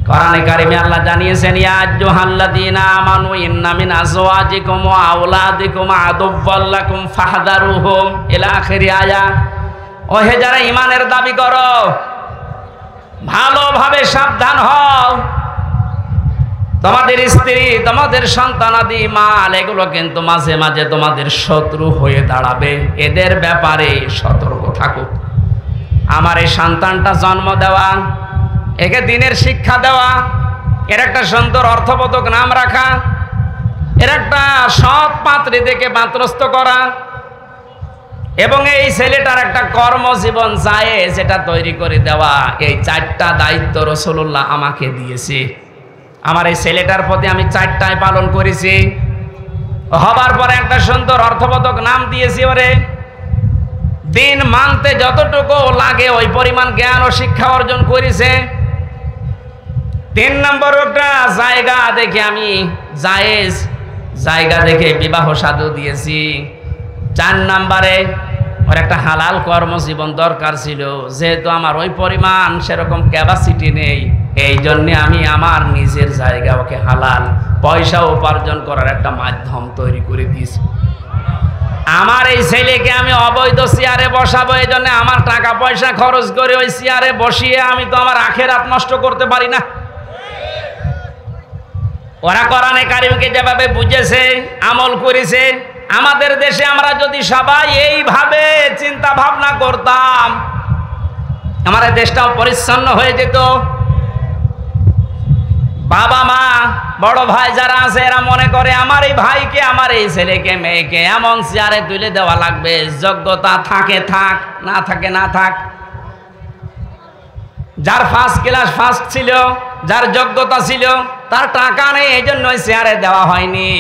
কোরআনে কারিমে আল্লাহ জানিয়েছেন, ইয়া আইয়ুহাল্লাযীনা আমানু ইন্না মিন আজওয়াজিকুম ওয়া আওলাদিকুম আদুওয়াল লাকুম ফাহদারুহুম ইলা আখিরি আয়াত। ও হে যারা ঈমানের দাবি করো, ভালোভাবে সাবধান হও। তোমাদের স্ত্রী, তোমাদের সন্তানাদি, মাল, এগুলো কিন্তু মাঝে মাঝে তোমাদের শত্রু হয়ে দাঁড়াবে। এদের ব্যাপারে সতর্ক থাকো। আমার এই সন্তানটা জন্ম দেওয়া, একে দিনের শিক্ষা দেওয়া, এর একটা সুন্দর অর্থবোধক নাম রাখা, এর একটা সৎ পাত্রী দেখে পাত্রস্থ করা, এবং এই ছেলেটার একটা কর্মজীবন যায় সেটা তৈরি করে দেওয়া, এই 4টা দায়িত্ব রাসূলুল্লাহ আমাকে দিয়েছে। আমার এই ছেলেটার প্রতি আমি 4টাই পালন করেছি। হবার পরে একটা সুন্দর অর্থবোধক নাম দিয়েছি ওরে। দিন মানতে যতটুকু লাগে ওই পরিমাণ জ্ঞান ও শিক্ষা অর্জন করেছে। 3 নম্বর একটা জায়গা দেখে আমি জায়েজ জায়গা দেখে বিবাহ সাধু দিয়েছি। 4 নম্বরে ওর একটা হালাল কর্মজীবন দরকার ছিল, যেহেতু আমার ওই পরিমাণ সেরকম ক্যাপাসিটি নেই, এই জন্যে আমি আমার নিজের জায়গা ওকে হালাল পয়সা উপার্জন করার একটা মাধ্যম তৈরি করে দিয়েছি। আমার এই ছেলেকে আমি অবৈধ চেয়ারে বসাবো, এই জন্য আমার টাকা পয়সা খরচ করে ওই চেয়ারে বসিয়ে আমি তো আমার আখিরাত নষ্ট করতে পারি না। ওরা কোরআনে কারিমকে যেভাবে বুঝেছে, আমল করেছে, আমাদের দেশে আমরা যদি সবাই এইভাবে চিন্তা ভাবনা করতাম, আমাদের দেশটাও পরিচ্ছন্ন হয়ে যেত। বাবা মা বড় ভাই যারা আছে এরা মনে করে আমার এই ভাইকে, আমার এই ছেলেকে মেয়েকে এমন চেয়ারে তুলে দেওয়া লাগবে, যোগ্যতা থাকে থাক, না থাকে না থাক। যার ফার্স্ট ক্লাস ফার্স্ট ছিল, যার যোগ্যতা ছিল, তার টাকা নেই, এই জন্য চেয়ারে দেওয়া হয়নি।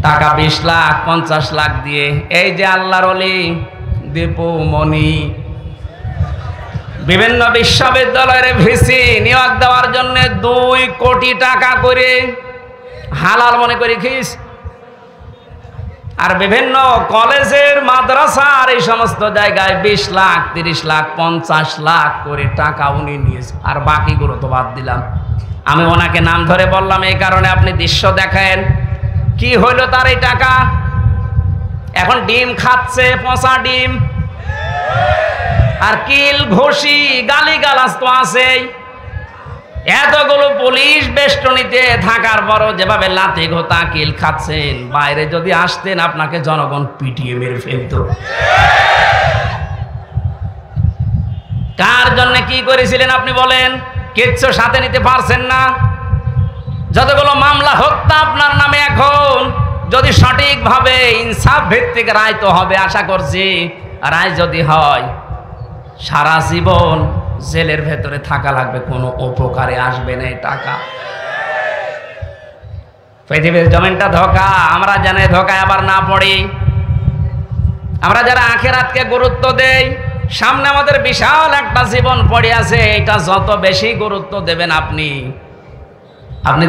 টাকা 20 লাখ 50 লাখ দিয়ে এই যে আল্লাহর ওলি দীপু মনি বিভিন্ন বিশ্ববিদ্যালয়ের ভিসি নিয়োগ দেওয়ার জন্য 2 কোটি টাকা করে হালাল মনে করে খিস। আর বিভিন্ন কলেজের, মাদ্রাসার এই সমস্ত জায়গায় 20 লাখ 30 লাখ 50 লাখ করে টাকা উনি নিয়েছে। আর বাকিগুলো তো বাদ দিলাম। আমি ওনাকে নাম ধরে বললাম এই কারণে আপনি দৃশ্য দেখেন কি হইল তার এই টাকা। এখন ডিম খাচ্ছে, পচা ডিম, আর কিল ঘুষি গালিগালাজ তো আছেই। এতগুলো পুলিশ বেষ্টনীতে থাকার পরও যেভাবে লাথি ঘোতা কিল খাচ্ছেন, বাইরে যদি আসতেন আপনাকে জনগণ পিটিয়ে মেরে ফেলত। কার জন্য কি করেছিলেন আপনি বলেন? কিচ্ছু সাথে নিতে পারছেন না। যতগুলো মামলা হত্যা আপনার নামে, এখন যদি সঠিকভাবে ইনসাফ ভিত্তিক রায় তো হবে আশা করছি, রায় যদি হয় সারা জীবন জেলের ভেতরে থাকা লাগবে, কোনো উপকারে আসবে না এই টাকা। পৃথিবীর জমিনটা ধোঁকা, আমরা জানি ধোঁকায় আবার না পড়ি। আমরা যারা আখিরাতকে গুরুত্ব দেই, সামনে আমাদের বিশাল একটা জীবন পড়ে আছে, এটা যত বেশি গুরুত্ব দেবেন আপনি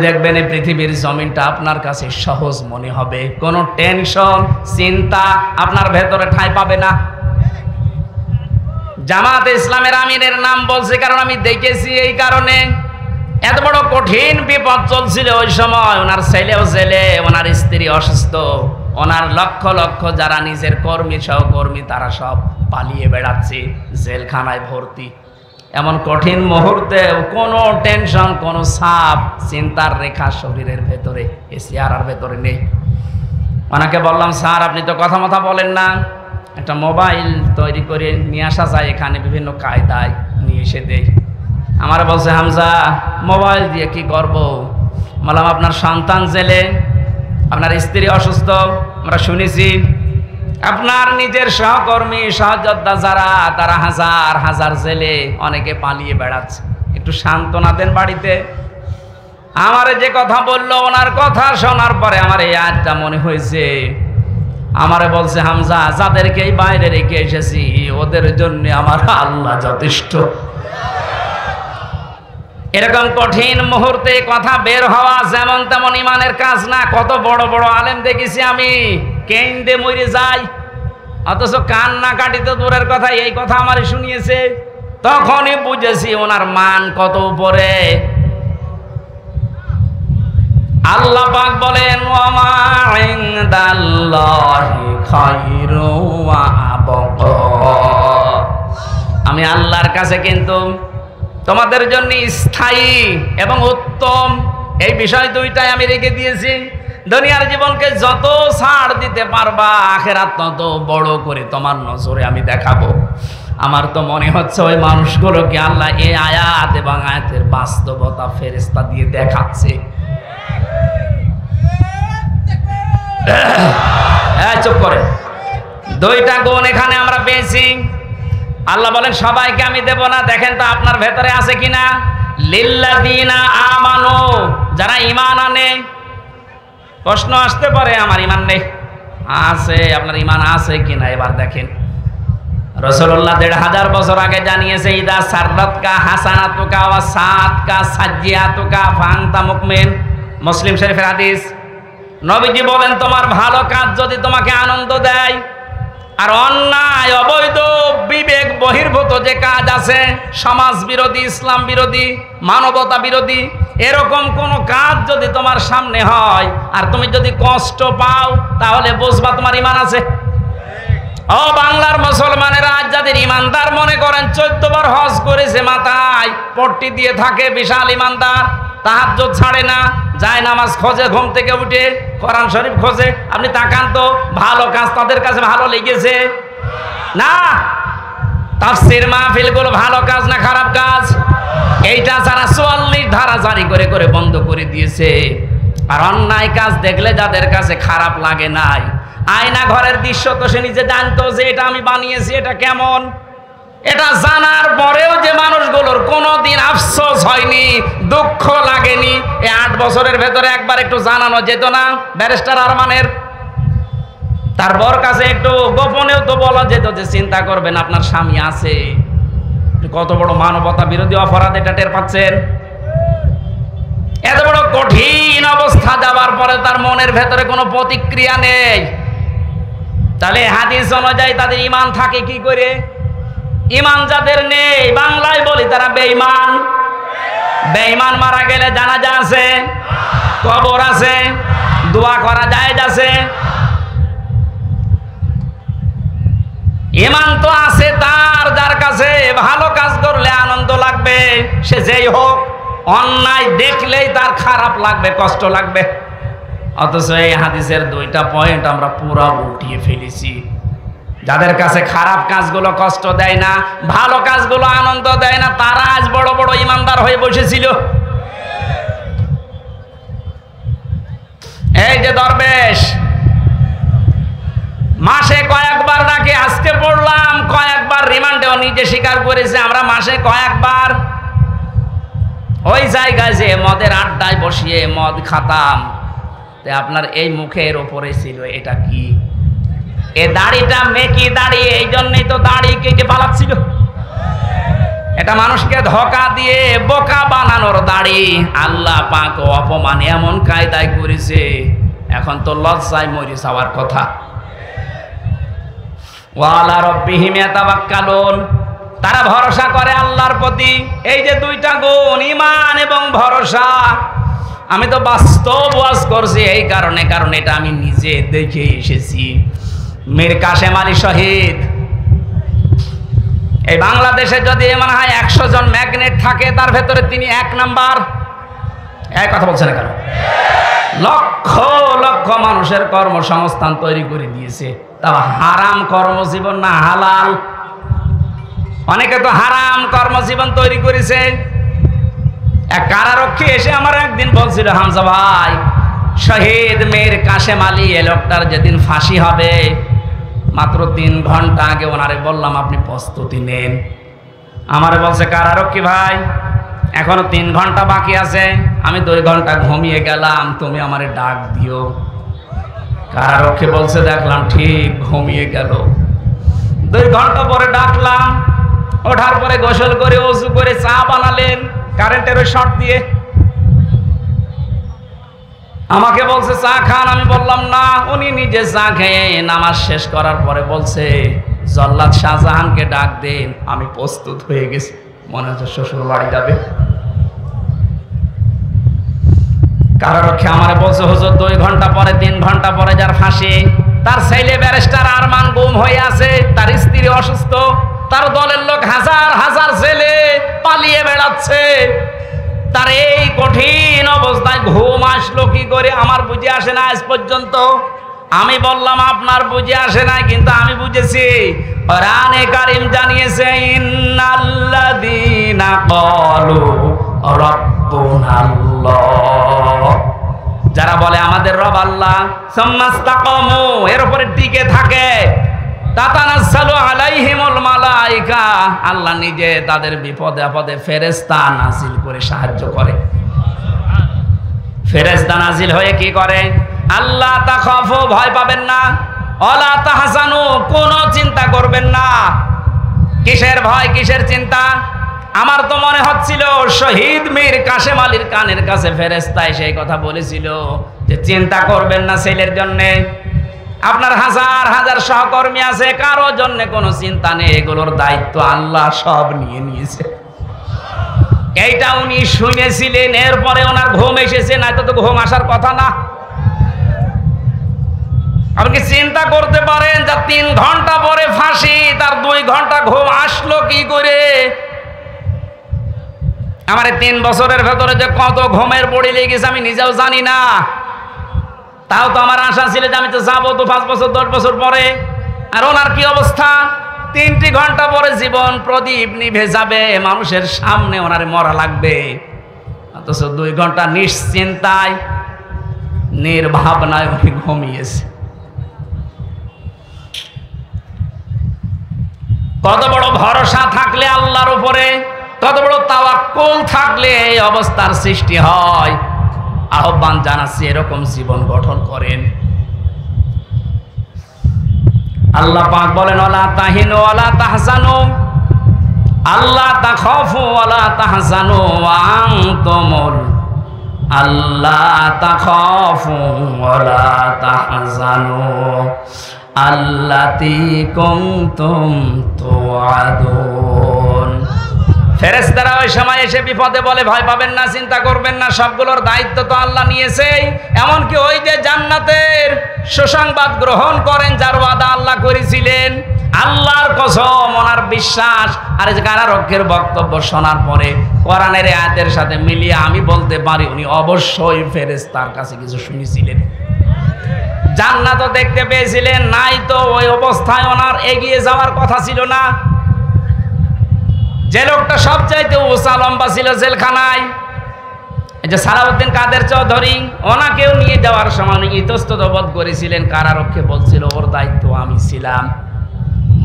দেখবেন এই পৃথিবীর জমিনটা আপনার কাছে সহজ মনে হবে। কোনো টেনশন চিন্তা আপনার ভেতরে ঠাঁই পাবে না। জামাত ইসলামের আমিরের নাম বলছি কারণ আমি দেখেছি, এই কারণে এত বড় কঠিন বিপদ চলছিল ওই সময়। ওনার ছেলেও জেলে, ওনার স্ত্রী অসুস্থ, ওনার লক্ষ লক্ষ যারা নিজের কর্মী সহকর্মী তারা সব পালিয়ে বেড়াচ্ছে, জেলখানায় ভর্তি। এমন কঠিন মুহূর্তে কোনো টেনশন, কোনো চাপ, চিন্তার রেখা শরীরের ভেতরে, এই চেহারার ভেতরে নেই। ওনাকে বললাম, স্যার আপনি তো কথা বলেন না, একটা মোবাইল তৈরি করে নিয়ে আসা যায়, এখানে বিভিন্ন কায়দায় নিয়ে এসে দেই। আমার বলছে, হামজা মোবাইল দিয়ে কি করব? বললাম, আপনার সন্তান জেলে, আপনার স্ত্রী অসুস্থ, আমরা শুনেছি। আপনার নিজের সহকর্মী সহযোদ্ধা যারা, তারা হাজার হাজার জেলে, অনেকে পালিয়ে বেড়াচ্ছে, একটু সান্ত্বনা দেন বাড়িতে। আমারে যে কথা বললো, ওনার কথা শোনার পরে আমার এই আয়াতটা মনে হয়েছে। আমারে বলছে, হামজা যাদেরকে এই বাইরে রেখে এসেছি ওদের জন্য আমার আল্লাহ যথেষ্ট। এরকম কঠিন মুহূর্তে কথা বের হওয়া যেমন তেমন ইমানের কাজ না। কত বড় বড় আলেম দেখেছি আমি কেন্দে মরে যাই, অথচ কান্না কাটিতে দূরের কথা, এই কথা আমারে শুনিয়েছে। তখনই বুঝেছি ওনার মান কত উপরে। আল্লাহ পাক বলেন, ওয়ামা ইনদাল্লাহি খায়রু ওয়া আবকা। আমি আল্লাহর কাছে কিন্তু তোমাদের জন্য স্থায়ী এবং উত্তম এই বিষয় দুইটাই আমি রেখে দিয়েছি। দুনিয়ার জীবনকে যত ছাড় দিতে পারবা, আখিরাত তত বড় করে তোমার নজরে আমি দেখাবো। আমার তো মনে হচ্ছে ওই মানুষগুলোকে আল্লাহ এই আয়াত এবং আয়াতের বাস্তবতা ফেরেশতা দিয়ে দেখাচ্ছে। চুপ করে, দুইটা গুণ এখানে আমরা পেয়েছি। আল্লাহ বলেন সবাইকে আমি দেব না, দেখেন তো আপনার ভেতরে আছে কিনা। লিল্লাযিনা আমানু, যারা ঈমান আনে। প্রশ্ন আসতে পারে আমার ঈমান নেই, আছে, আপনার ঈমান আছে কিনা এবার দেখেন। রাসূলুল্লাহ ১৫০০ বছর আগে জানিয়েছে, ইদা সাররাতকা হাসানাতুকা ওয়া সাআতকা সাজ্জিয়াতুকা ফাআনতা মুমিন। মুসলিম শরীফের হাদিস। নবীজি বলেন, তোমার ভালো কাজ যদি তোমাকে আনন্দ দেয়, আর অন্যায় অবৈধ বিবেক বহির্ভূত যে কাজ আছে, সমাজ বিরোধী, ইসলাম বিরোধী, মানবতা বিরোধী, এরকম কোন কাজ যদি তোমার সামনে হয় আর তুমি যদি কষ্ট পাও, তাহলে বুঝবা তোমার ঈমান আছে। ও বাংলার মুসলমানেরা, আজ যাদের ইমানদার মনে করেন 14 বার হজ করেছে, মাথায় পট্টি দিয়ে থাকে, বিশাল ইমানদার, তাহাজ্জুদ ছাড়ে না, যায় নামাজ খোঁজে, ঘুম থেকে উঠে কোরআন শরীফ খোঁজে, আপনি তাকান তো ভালো কাজ তাদের কাছে ভালো লেগেছে না? তাফসীর মাহফিলগুলো ভালো কাজ না খারাপ কাজ? এইটা যারা 44 ধারা জারি করে করে বন্ধ করে দিয়েছে, আর অন্যায় কাজ দেখলে যাদের কাছে খারাপ লাগে নাই, আয়না ঘরের দৃশ্য তো সে নিজে জানতো যে এটা আমি বানিয়েছি, এটা কেমন, এটা জানার পরেও যে মানুষগুলোর কোনোদিন আফসোস হয়নি, দুঃখ লাগেনি, এই 8 বছরের ভেতরে একবার একটু জানানো যেত না ব্যারিস্টার আরমানের? তার বর কাছে একটু গোপনেও তো বলা যেত যে চিন্তা করবেন আপনার স্বামী আছে। কত বড় মানবতা বিরোধী অপরাধ, এটা টের পাচ্ছেন? এত বড় কঠিন অবস্থা যাবার পরে তার মনের ভেতরে কোনো প্রতিক্রিয়া নেই, তাহলে হাদিস অনুযায়ী তাদের ঈমান থাকে কি করে? ঈমান যাদের নেই, বাংলায় বলি তারা বেঈমান। বেঈমান মারা গেলে জানাজা আছে, কবর আছে, দোয়া করা জায়েজ আছে। ঈমান তো আছে তার, যার কাছে ভালো কাজ করলে আনন্দ লাগবে, সে যেই হোক, অন্যায় দেখলেই তার খারাপ লাগবে, কষ্ট লাগবে। অথচ এই হাদিসের 2টা পয়েন্ট আমরা পুরো উল্টিয়ে ফেলেছি। যাদের কাছে খারাপ কাজগুলো কষ্ট দেয় না, ভালো কাজগুলো আনন্দ দেয় না, তারা আজ বড় বড় ইমানদার হয়ে বসেছিল। এই যে দরবেশ মাসে কয়েকবার নাকি, আজকে পড়লাম কয়েকবার রিমান্ডেও নিজে স্বীকার করেছে আমরা মাসে কয়েকবার ওই জায়গায় যে মদের আড্ডায় বসিয়ে মদ খাতাম। আপনার এই মুখের ওপরে ছিল এটা কি? এ দাড়িটা মেকি দাড়ি, এই জন্যই তো দাড়ি কেটে পালাচ্ছিল। এটা মানুষকে ধোঁকা দিয়ে বোকা বানানোর দাড়ি। আল্লাহ পাক অপমান এমন কায়দায় করেছে, এখন তো লজ্জায় মরে যাওয়ার কথা। ওয়ালা রাব্বিহিম ইয়াতাওয়াক্কালুন, তারা ভরসা করে আল্লাহর প্রতি। এই যে দুইটা গুণ, ঈমান এবং ভরসা, আমি তো বাস্তব ওয়াজ করছি এই কারণে, কারণ এটা আমি নিজে দেখে এসেছি। মীর কাশেম আলী শহীদ, এই বাংলাদেশে যদি মনে হয় 100 জন ম্যাগনেট থাকে, তার ভেতরে তিনি 1 নাম্বার। এই কথা বলছেন না কেন? লক্ষ লক্ষ মানুষের কর্মসংস্থান তৈরি করে দিয়েছে। তা হারাম কর্মজীবন না হালাল? অনেকে তো হারাম কর্মজীবন তৈরি করেছে। এক কারারক্ষী এসে আমার একদিন বলছিল, হামজা ভাই, শহীদ মীর কাশেম আলী এ লোকটার যেদিন ফাঁসি হবে, মাত্র 3 ঘন্টা আগে ওনারে বললাম আপনি প্রস্তুতি নেন। আমারে বলছে, কারারক্ষী ভাই, এখনো 3 ঘন্টা বাকি আছে, আমি 2 ঘন্টা ঘুমিয়ে গেলাম, তুমি আমারে ডাক দিও। কারারক্ষী বলছে, দেখলাম ঠিক ঘুমিয়ে গেল। 2 ঘন্টা পরে ডাকলাম, ওঠার পরে গোসল করে ওযু করে চা বানালেন কারেন্টের শর্ট দিয়ে। আমাকে বলছে চা খান, আমি বললাম না। উনি নিজে চা খেয়ে নামাজ শেষ করার পরে বলছে, জল্লাদ শাহজাহানকে ডাক দেন, আমি প্রস্তুত হয়ে গেছি, মনে হচ্ছে শ্বশুর বাড়ি যাবে। কারারক্ষী আমারে বলছে, হুজুর 2 ঘন্টা পরে 3 ঘন্টা পরে যার ফাঁসি, তার ছেলে ব্যারিস্টার আরমান গুম হয়ে আছে, তার স্ত্রী অসুস্থ, তার দলের লোক হাজার হাজার ছেলে পালিয়ে বেড়াচ্ছে। তার এই কঠিন অবস্থায় ঘুম আসলো কি করে? আমার বুঝে আসে না আজ পর্যন্ত। আমি বললাম আপনার বুঝে আসে না, কিন্তু আমি বুঝেছি। কোরআনে কারীম জানিয়েছে, ইন্নাল্লাযীনা ক্বালু রাব্বুনাল্লাহ, যারা বলে আমাদের রব আল্লাহ, সুম্মাস্তাকামু, এর উপরে টিকে থাকে, তাতানাজ্জালু আলাইহিমুল মালায়েকা, আল্লাহ নিজে তাদের বিপদে আপদে ফেরেশতা নাজিল করে সাহায্য করে। ফেরেশতা নাজিল হয়ে কি করে? আল্লাহ তাখাফু, ভয় পাবেন না, ওয়ালা তাহজানু, কোনো চিন্তা করবেন না। কিসের ভয়, কিসের চিন্তা? আমার তো মনে হচ্ছিল শহীদ মীর কাশেম আলীর কানের কাছে ফেরেশতা এসে এই কথা বলেছিল যে চিন্তা করবেন না ছেলের জন্যে, আপনার হাজার হাজার সহকর্মী আছে, কারো জন্য কোনো চিন্তা নেই, এগুলোর দায়িত্ব আল্লাহ সব নিয়ে নিয়েছে। এইটা উনি শুনেছিলেন, এরপরে ওনার ঘুম এসেছে, না তো ঘুম আসার কথা না। আপনি চিন্তা করতে পারেন যে 3 ঘন্টা পরে ফাঁসি, তার 2 ঘন্টা ঘুম আসলো কি করে? আমার 3 বছরের ভেতরে যে কত ঘুমের বড়ি লেগেছে আমি নিজেও জানি না। তাও তো আমার আশা ছিল যে আমি তো যাবো তো 5 বছর 10 বছর পরে। আর ওনার কি অবস্থা? 3টি ঘন্টা পরে জীবন প্রদীপ নিভে যাবে, মানুষের সামনে ওনারে মরা লাগবে, অথচ 2 ঘন্টা নিশ্চিন্তায় নির্ভাবনায় উনি ঘুমিয়েছে। কত বড় ভরসা থাকলে আল্লাহর উপরে, কত বড় তাওয়াক্কুল থাকলে এই অবস্থার সৃষ্টি হয়। আহ্বান জানাচ্ছি, এরকম জীবন গঠন করেন। আল্লাহ পাক বলেন, ওয়ালা তাহিনু ওয়ালা তাহজানু, আল্লাহ তাখাফু ওয়ালা তাহজানু ওয়া আনতুমুল, আল্লাহ তাখাফু ওয়ালা তাহজানু আল্লাতী কুনতুম তুআদুন। ফেরেশতারা ওই সময় এসে বিপদে বলে, ভয় পাবেন না, চিন্তা করবেন না, সবগুলোর দায়িত্ব তো আল্লাহ নিয়েছেই। এমনকি ওই যে জান্নাতের সুসংবাদ গ্রহণ করেন, যার ওয়াদা আল্লাহ করেছিলেন, আল্লাহর কসম, ওনার বিশ্বাস। আর এই কারারক্ষীর বক্তব্য শোনার পরে কোরআনের আয়াতের সাথে মিলিয়ে আমি বলতে পারি উনি অবশ্যই ফেরেশতার কাছে কিছু শুনেছিলেন। জান্নাতও দেখতে পেয়েছিলেন, নাই তো ওই অবস্থায় ওনার এগিয়ে যাওয়ার কথা ছিল না। যে লোকটা সবচাইতে উঁচা লম্বা ছিল জেলখানায়, এই যে সালাউদ্দিন কাদের চৌধুরী, ওনাকেও নিয়ে যাওয়ার সময় ইতস্তত বোধ করেছিলেন। কারারক্ষে বলছিল ওর দায়িত্ব আমি ছিলাম।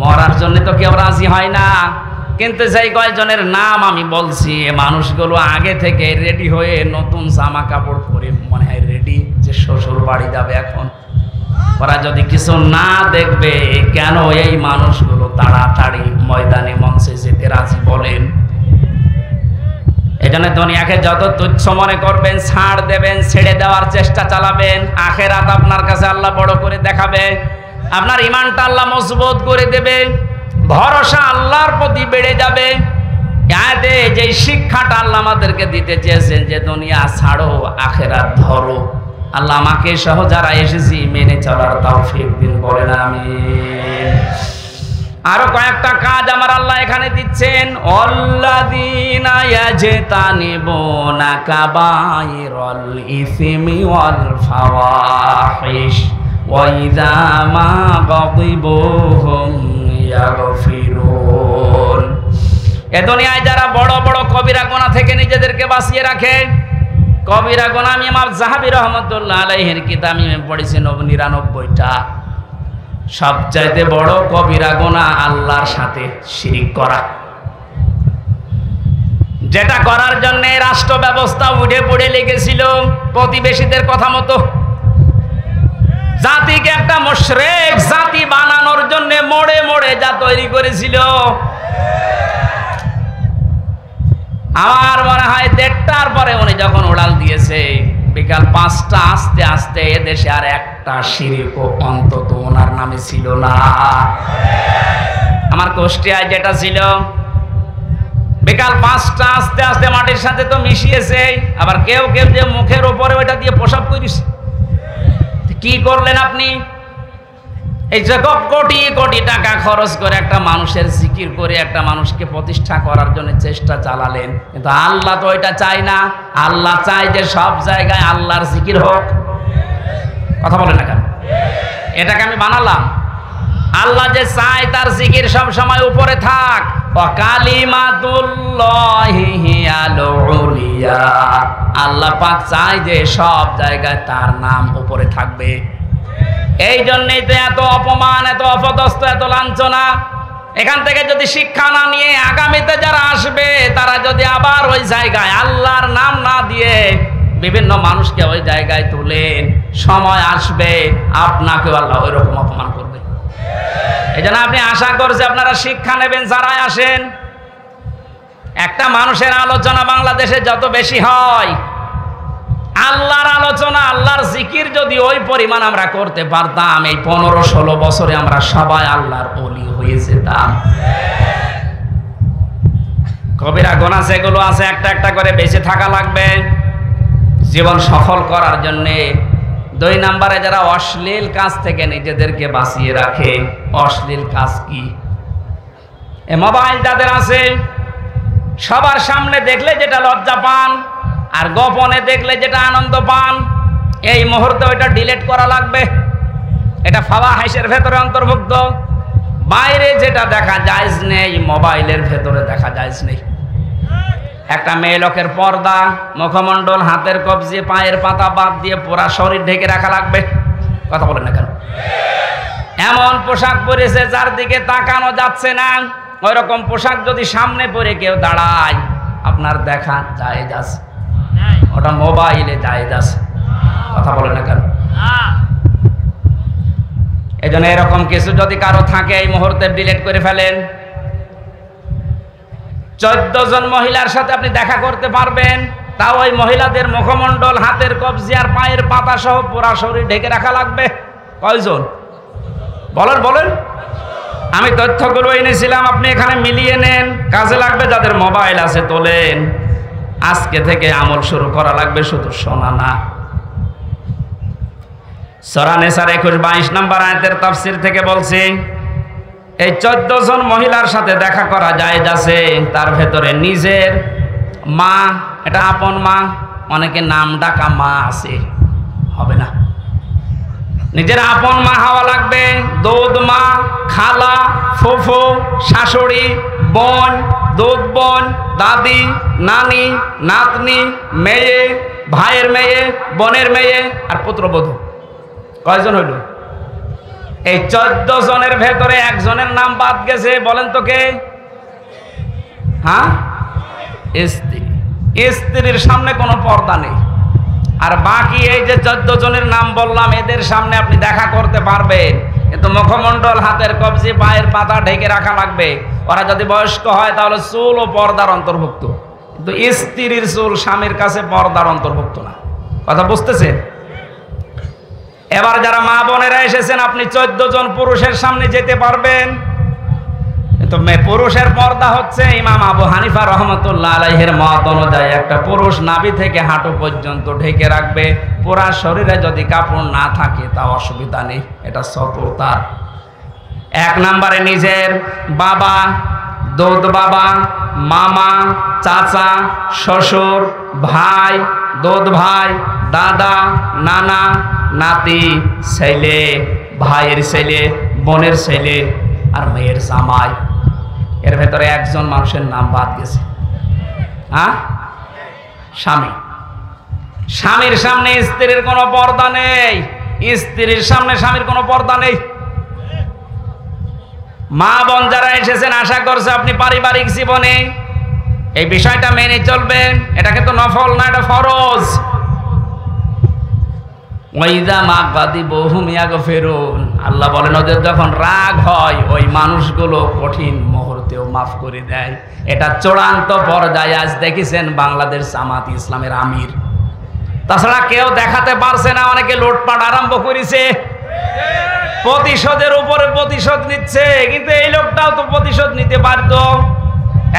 মরার জন্য তো কেউ রাজি হয় না, কিন্তু সেই কয়েকজনের নাম আমি বলছি, মানুষগুলো আগে থেকে রেডি হয়ে নতুন জামা কাপড় পরে মনে হয় রেডি যে শ্বশুর বাড়ি যাবে। এখন ওরা যদি কিছু না দেখবে, কেন এই মানুষগুলো তাড়াতাড়ি ময়দানে মঞ্চে যেতে রাজি বলেন? এজন্য দুনিয়াকে যত তুচ্ছ মনে করবেন, ছাড় দেবেন, ছেড়ে দেওয়ার চেষ্টা চালাবেন, আখেরাত আপনার কাছে আল্লাহ বড় করে দেখাবে। আপনার ঈমানটা আল্লাহ মজবুত করে দেবে, ভরসা আল্লাহর প্রতি বেড়ে যাবে। আয়াতে যে শিক্ষাটা আল্লাহ আমাদেরকে দিতে চেয়েছেন যে দুনিয়া ছাড়ো, আখেরাত ধরো, আল্লাহ আমাকে সহ যারা এসেছি মেনে চলার তৌফিক দিন, বলেন আমিন। আরো কয়েকটা কাজ আমার আল্লাহ এখানে দিচ্ছেন। আল্লাযীনা ইয়াজতানিবুনা কাবাইরাল ইসমি ওয়াল ফাওয়াহিশ ওয়া ইযা মা গাদিবু হুম ইয়াগফিরুন। এ দুনিয়ায় যারা বড় বড় কবিরা গুনাহ থেকে নিজেদেরকে বাঁচিয়ে রাখে, কবিরা গুনাহ আমি ইমাম যাহাবী রাহমাতুল্লাহ আলাইহির কিতাব আমি পড়েছি 99টা। সবচাইতে বড় কবিরা গুনাহ আল্লাহর সাথে শিরিক করা, যেটা করার জন্য রাষ্ট্র ব্যবস্থা উঠে পড়ে লেগেছিল প্রতিবেশীদের কথা মতো। জাতিকে একটা মুশরিক জাতি বানানোর জন্য মোড়ে মোড়ে যা তৈরি করেছিল, আমার মনে হয় 1:30টার পরে উনি যখন উড়াল দিয়েছে, বিকাল 5টা আস্তে আস্তে এদেশে আর একটা শিরকও অন্তত ওনার নামে ছিল না। আমার কুষ্টিয়ায় যেটা ছিল, বিকাল 5টা আস্তে আস্তে মাটির সাথে তো মিশিয়েছে, আবার কেউ কেউ যে মুখের উপরে ওইটা দিয়ে প্রসাব করিস। কি করলেন আপনি? এই যে কোটি কোটি টাকা খরচ করে একটা মানুষের জিকির করে একটা মানুষকে প্রতিষ্ঠা করার জন্য চেষ্টা চালালেন, কিন্তু আল্লাহ তো এটা চায় না। আল্লাহ চায় যে সব জায়গায় আল্লাহর জিকির হোক। কথা বলেন না কেন? এটাকে আমি বানালাম। আল্লাহ যে চায় তার জিকির সব সময় উপরে থাক। ওয়া কালিমাতুল্লাহি হিয়াল উলিয়া, আল্লাহ পাক চায় যে সব জায়গায় তার নাম উপরে থাকবে। এই জন্যই তো এত অপমান, এত অপদস্থ, এত লাঞ্ছনা। এখান থেকে যদি শিক্ষা না নিয়ে আগামীতে যারা আসবে, তারা যদি আবার ওই জায়গায় আল্লাহর নাম না দিয়ে বিভিন্ন মানুষকে ওই জায়গায় তুলেন, সময় আসবে আপনাকেও আল্লাহ ওই রকম অপমান করবে। এই জন্য আপনি আশা করছি আপনারা শিক্ষা নেবেন যারাই আসেন। একটা মানুষের আলোচনা বাংলাদেশে যত বেশি হয়, আল্লাহর আলোচনা, আল্লাহর জিকির যদি ওই পরিমাণ আমরা করতে পারতাম, এই 15-16 বছরে আমরা সবাই আল্লাহর ওলি হয়ে যেতাম। কবিরা গুনাহ যেগুলো আছে একটা একটা করে বেঁচে থাকা লাগবে জীবন সফল করার জন্যে। 2 নম্বরে যারা অশ্লীল কাজ থেকে নিজেদেরকে বাঁচিয়ে রাখে। অশ্লীল কাজ কি? এ মোবাইল যাদের আছে, সবার সামনে দেখলে যেটা লজ্জা পান আর গোপনে দেখলে যেটা আনন্দ পান, এই মুহূর্তে ওইটা ডিলিট করা লাগবে। এটা ফাওয়াহিশের ভেতরে অন্তর্ভুক্ত। বাইরে যেটা দেখা জায়েজ নেই, মোবাইলের ভেতরে দেখা জায়েজ নেই। একটা মেয়ে লোকের পর্দা, মুখমণ্ডল, হাতের কবজি, পায়ের পাতা বাদ দিয়ে পুরা শরীর ঢেকে রাখা লাগবে। কথা বলেন না কেন? এমন পোশাক পরেছে যার দিকে তাকানো যাচ্ছে না, ওই রকম পোশাক যদি সামনে পরে কেউ দাঁড়ায়, আপনার দেখা জায়েজ আছে, ওটা মোবাইলে জায়েজ আছে। কথা বলেন না কেন? এই জন্য এরকম কিছু যদি কারো থাকে এই মুহূর্তে ডিলিট করে ফেলেন। 14 জন মহিলার সাথে আপনি দেখা করতে পারবেন, তাও ওই মহিলাদের মুখমণ্ডল, হাতের কবজি আর পায়ের পাতা সহ পুরা শরীর ঢেকে রাখা লাগবে। কয়জন বলেন বলেন? আমি তথ্যগুলো এনেছিলাম, আপনি এখানে মিলিয়ে নেন, কাজে লাগবে। যাদের মোবাইল আছে তোলেন, আজকে থেকে আমল শুরু করা লাগবে, শুধু শোনা না। সূরা নিসার 21-22 নম্বর আয়াতের তাফসীর থেকে বলছি, এই 14 জন মহিলার সাথে দেখা করা জায়েজ আছে। তার ভেতরে নিজের মা, এটা আপন মা, অনেকে নাম ডাকা মা আছে, হবে না। নিজের আপন মা হওয়া লাগবে, দুধ মা, খালা, ফুফু, শাশুড়ি, বোন, দুধ বোন, দাদি, নানি, নাতনি, মেয়ে, ভাইয়ের মেয়ে, বোনের মেয়ে আর পুত্রবধূ। কয়জন হইল? এই 14 জনের ভেতরে একজনের নাম বাদ গেছে, বলেন তো কে? হ্যাঁ, স্ত্রী। স্ত্রীর সামনে কোনো পর্দা নেই। আর বাকি এই যে 14 জনের নাম বললাম, এদের সামনে আপনি দেখা করতে পারবেন, কিন্তু মুখমণ্ডল, হাতের কবজি, পায়ের পাতা ঢেকে রাখা লাগবে। ওরা যদি বয়স্ক হয় তাহলে চুল ও পর্দার অন্তর্ভুক্ত, কিন্তু স্ত্রীর চুল স্বামীর কাছে পর্দার অন্তর্ভুক্ত না। কথা বুঝতেছেন? এবার যারা মা বোনেরা এসেছেন, আপনি 14 জন পুরুষের সামনে যেতে পারবেন, কিন্তু পুরুষের পর্দা হচ্ছে ইমাম আবু হানিফা রহমতুল্লাহ আলাইহির মত অনুযায়ী একটা পুরুষ নাভি থেকে হাঁটু পর্যন্ত ঢেকে রাখবে। পুরা শরীরে যদি কাপড় না থাকে তাও অসুবিধা নেই, এটা সততার। 1 নম্বরে নিজের বাবা, দুধ বাবা, মামা, চাচা, শ্বশুর, ভাই, দুধ ভাই, দাদা, নানা, নাতি, ছেলে, ভাইয়ের ছেলে, বোনের ছেলে আর মেয়ের জামাই। এর ভেতরে একজন মানুষের নাম বাদ গেছে। হ্যাঁ, স্বামী। স্বামীর সামনে স্ত্রীর কোনো পর্দা নেই, স্ত্রীর সামনে স্বামীর কোনো পর্দা নেই। মা বোন যারা এসেছেন, আশা করছে আপনি পারিবারিক জীবনে এই বিষয়টা মেনে চলবেন। এটা কিন্তু নফল না, এটা ফরজ। আল্লাহ বলেন, ওদের যখন রাগ হয় ওই মানুষগুলো কঠিন মুহূর্তেও মাফ করে দেয়। এটা চূড়ান্ত পর্যায়ে আজ দেখেছেন বাংলাদেশ জামাত ইসলামের আমির। তাছাড়া কেউ দেখাতে পারছে না, অনেকে লুটপাট আরম্ভ করেছে, প্রতিশোধের উপরে প্রতিশোধ নিচ্ছে, কিন্তু এই লোকটাও তো প্রতিশোধ নিতে পারতো।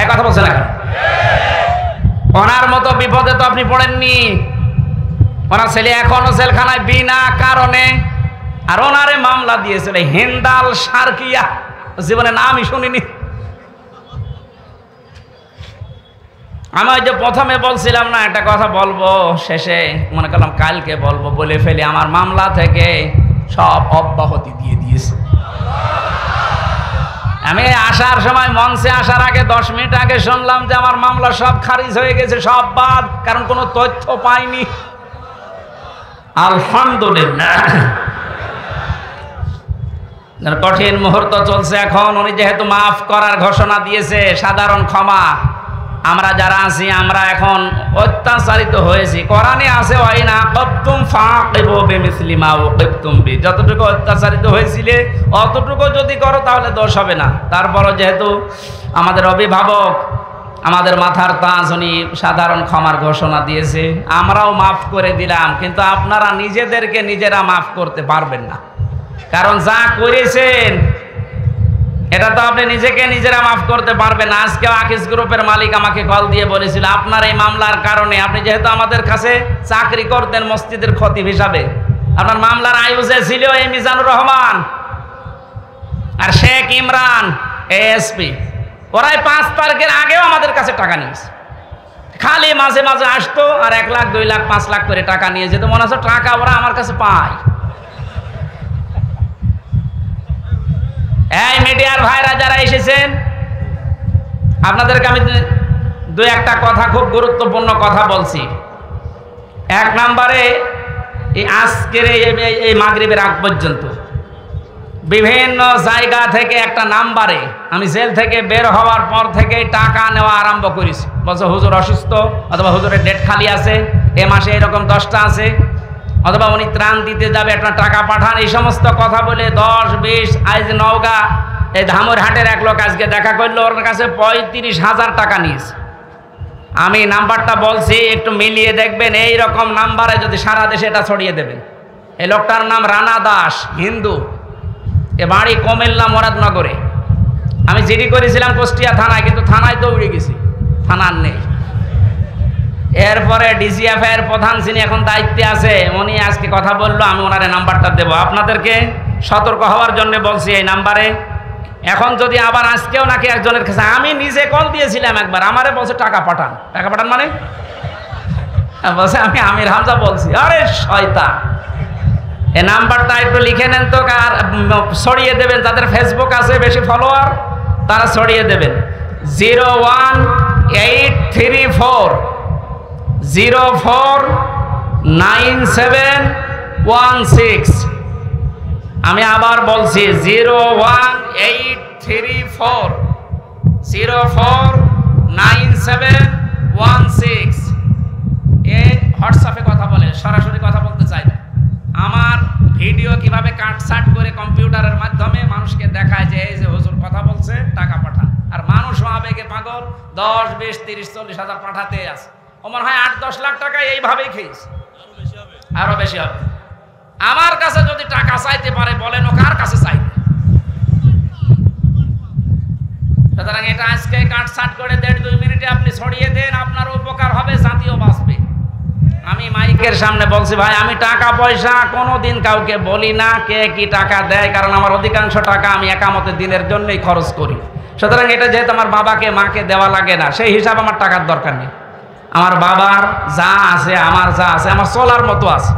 এক কথা বলছে না কেন? ওনার মতো বিপদে তো আপনি পড়েননি। ওনার ছেলে এখনো জেলখানায় বিনা কারণে, আর ওনারে মামলা দিয়েছিল হিন্দাল সার্কিয়া, জীবনে নামই শুনিনি। আমি ওই যে প্রথমে বলছিলাম না একটা কথা বলবো, শেষে মনে করলাম কালকে বলবো, বলে ফেলি। আমার মামলা থেকে সব অব্যাহতি দিয়ে দিয়েছে। আমি আসার সময়, মঞ্চে আসার আগে 10 মিনিট আগে শুনলাম যে আমার মামলা সব খারিজ হয়ে গেছে, সব বাদ, কারণ কোনো তথ্য পাইনি। আলহামদুলিল্লাহ। কঠিন মুহূর্ত চলছে এখন। উনি যেহেতু মাফ করার ঘোষণা দিয়েছে, সাধারণ ক্ষমা, আমরা যারা আছি আমরা এখন অত্যাচারিত হয়েছি। কোরআনে আছে, ওয়াইনা কবতুম ফাকিবু বিমিসলি মা উকিবতুম বি, যতটুকু অত্যাচারিত হয়েছিলে অতটুকু যদি করো তাহলে দোষ হবে না। তারপরও যেহেতু আমাদের অভিভাবক, আমাদের মাথার তাজ, উনি সাধারণ ক্ষমার ঘোষণা দিয়েছে, আমরাও মাফ করে দিলাম। কিন্তু আপনারা নিজেদেরকে নিজেরা মাফ করতে পারবেন না, কারণ যা করেছেন এটা তো আপনি নিজেকে নিজেরা মাফ করতে পারবেন না। আজকে আকিস গ্রুপের মালিক আমাকে কল দিয়ে বলেছিল, আপনার এই মামলার কারণে, আপনি যেহেতু আমাদের কাছে চাকরি করতেন মসজিদের খতিব হিসাবে, আপনার মামলার আয়ুজে ছিল এই মিজানুর রহমান আর শেখ ইমরান এএসপি, ওরাই 5 তারিখের আগেও আমাদের কাছে টাকা নিয়েছে। খালি মাঝে মাঝে আসতো আর 1 লাখ 2 লাখ 5 লাখ করে টাকা নিয়ে যেত, মনে হচ্ছে টাকা ওরা আমার কাছে পায়। এই মিডিয়ার ভাইরা যারা এসেছেন, আপনাদেরকে আমি 2-1টা কথা, খুব গুরুত্বপূর্ণ কথা বলছি। 1 নম্বরে, এই আজকের এই মাগরিবের আগ পর্যন্ত বিভিন্ন জায়গা থেকে একটা নাম্বারে, আমি জেল থেকে বের হওয়ার পর থেকে টাকা নেওয়া আরম্ভ করেছি। বলছে হুজুর অসুস্থ, অথবা হুজুরের ডেট খালি আছে, এ মাসে এরকম 10টা আছে, অথবা উনি ত্রাণ দিতে যাবে, একটা টাকা পাঠান, এই সমস্ত কথা বলে 10-20। আজ নওগাঁ এই ধামরহাটের এক লোক আজকে দেখা করলো, ওর কাছে 35,000 টাকা নিয়েছে। আমি নাম্বারটা বলছি, একটু মিলিয়ে দেখবেন। এই রকম নাম্বারে যদি সারা দেশে এটা ছড়িয়ে দেবেন। এই লোকটার নাম রানা দাস, হিন্দু, এ বাড়ি কুমিল্লা মুরাদনগরে। আমি জিডি করেছিলাম কুষ্টিয়া থানায়, কিন্তু থানায় তো উড়ে গেছি, থানার নেই। এরপরে ডিজিএফআই এর প্রধান যিনি এখন দায়িত্বে আছে, উনি আজকে কথা বললো, আমি ওনারে নাম্বারটা দেবো। আপনাদেরকে সতর্ক হওয়ার জন্য বলছি এই নাম্বারে। এখন যদি আবার আজকেও নাকি একজনের কাছে, আমি নিজে কল দিয়েছিলাম একবার, আমারে বলছে টাকা পাঠান। টাকা পাঠান মানে বলছে আমি আমির হামজা বলছি। আরে শয়তান, এই নাম্বারটা একটু লিখে নেন তো, আর ছড়িয়ে দেবেন। যাদের ফেসবুক আছে বেশি ফলোয়ার তারা ছড়িয়ে দেবেন। 01834 049716। আমি আবার বলছি 01834 049716। এ হোয়াটসঅ্যাপে কথা বলে, সরাসরি কথা বলতে চাই না। আমার ভিডিও কিভাবে কাটছাট করে কম্পিউটারের মাধ্যমে মানুষকে দেখায় যে এই যে হুজুর কথা বলছে, টাকা পাঠান। আর মানুষ আবেগে পাগল, 10, 20, 30, 40 হাজার পাঠাতে আছে। ও মনে হয় 8-10 লাখ টাকা এইভাবেই খেয়েছে, আরো বেশি হবে। আমার কাছে যদি টাকা চাইতে পারে বলেন ও কার কাছে চাইবে? সুতরাং এটা আজকে কাটছাট করে 1.5-2 মিনিটে আপনি ছড়িয়ে দেন, আপনার উপকার হবে, জাতীয় বাঁচবে। আমি মাইকের সামনে বলছি ভাই, আমি টাকা পয়সা কোনোদিন কাউকে বলি না কে কি টাকা দেয়, কারণ আমার অধিকাংশ টাকা আমি একামতে দিনের জন্যই খরচ করি। সুতরাং এটা যেহেতু আমার বাবাকে মাকে দেওয়া লাগে না, সেই হিসাব আমার টাকার দরকার নেই। আমার বাবার যা আছে, আমার যা আছে, আমার চলার মতো আছে।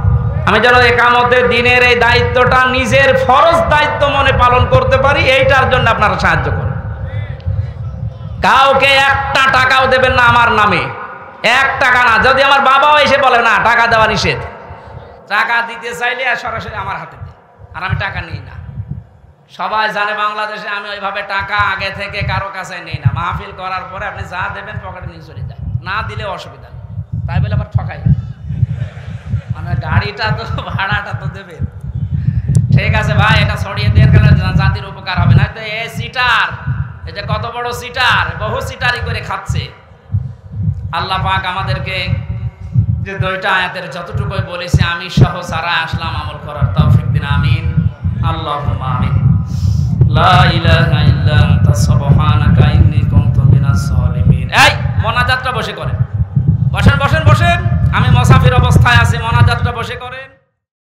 আমি যেন একামতে দিনের এই দায়িত্বটা নিজের ফরজ দায়িত্ব মনে পালন করতে পারি, এইটার জন্য আপনারা সাহায্য করুন। কাউকে একটা টাকাও দেবেন না আমার নামে, 1 টাকা না। যদি আমার বাবাও এসে বলে না টাকা দেওয়া নিষেধ, টাকা দিতে চাইলে সরাসরি আমার হাতে দিই, আর আমি টাকা নিই না। সবাই জানে বাংলাদেশে আমি ওইভাবে টাকা আগে থেকে কারো কাছে নেই না। মাহফিল করার পরে আপনি যা দেবেন পকেটে নিয়ে চলে যায়, না দিলে অসুবিধা নেই। তাই বলে আবার ঠকাই, মানে গাড়িটা তো ভাড়াটা তো দেবেন। ঠিক আছে ভাই, এটা ছড়িয়ে দেন, কেন জাতির উপকার হবে। না তো এই সিটার, এই যে কত বড় সিটার, বহু সিটারি করে খাচ্ছে। আল্লাহ পাক আমাদেরকে যে 2টা আয়াতের যতটুকুই বলেছে আমি সহ সারা আসলাম আমল করার তৌফিক দিন। আমিন, আল্লাহুম্মা আমিন। লা ইলাহা ইল্লা আনতা সুবহানাকা ইন্নী কুনতু মিনাজ জালিমিন। এই মোনাজাতটা বসে করেন, বসেন বসেন বসেন। আমি মুসাফির অবস্থায় আছি, মোনাজাতটা বসে করেন।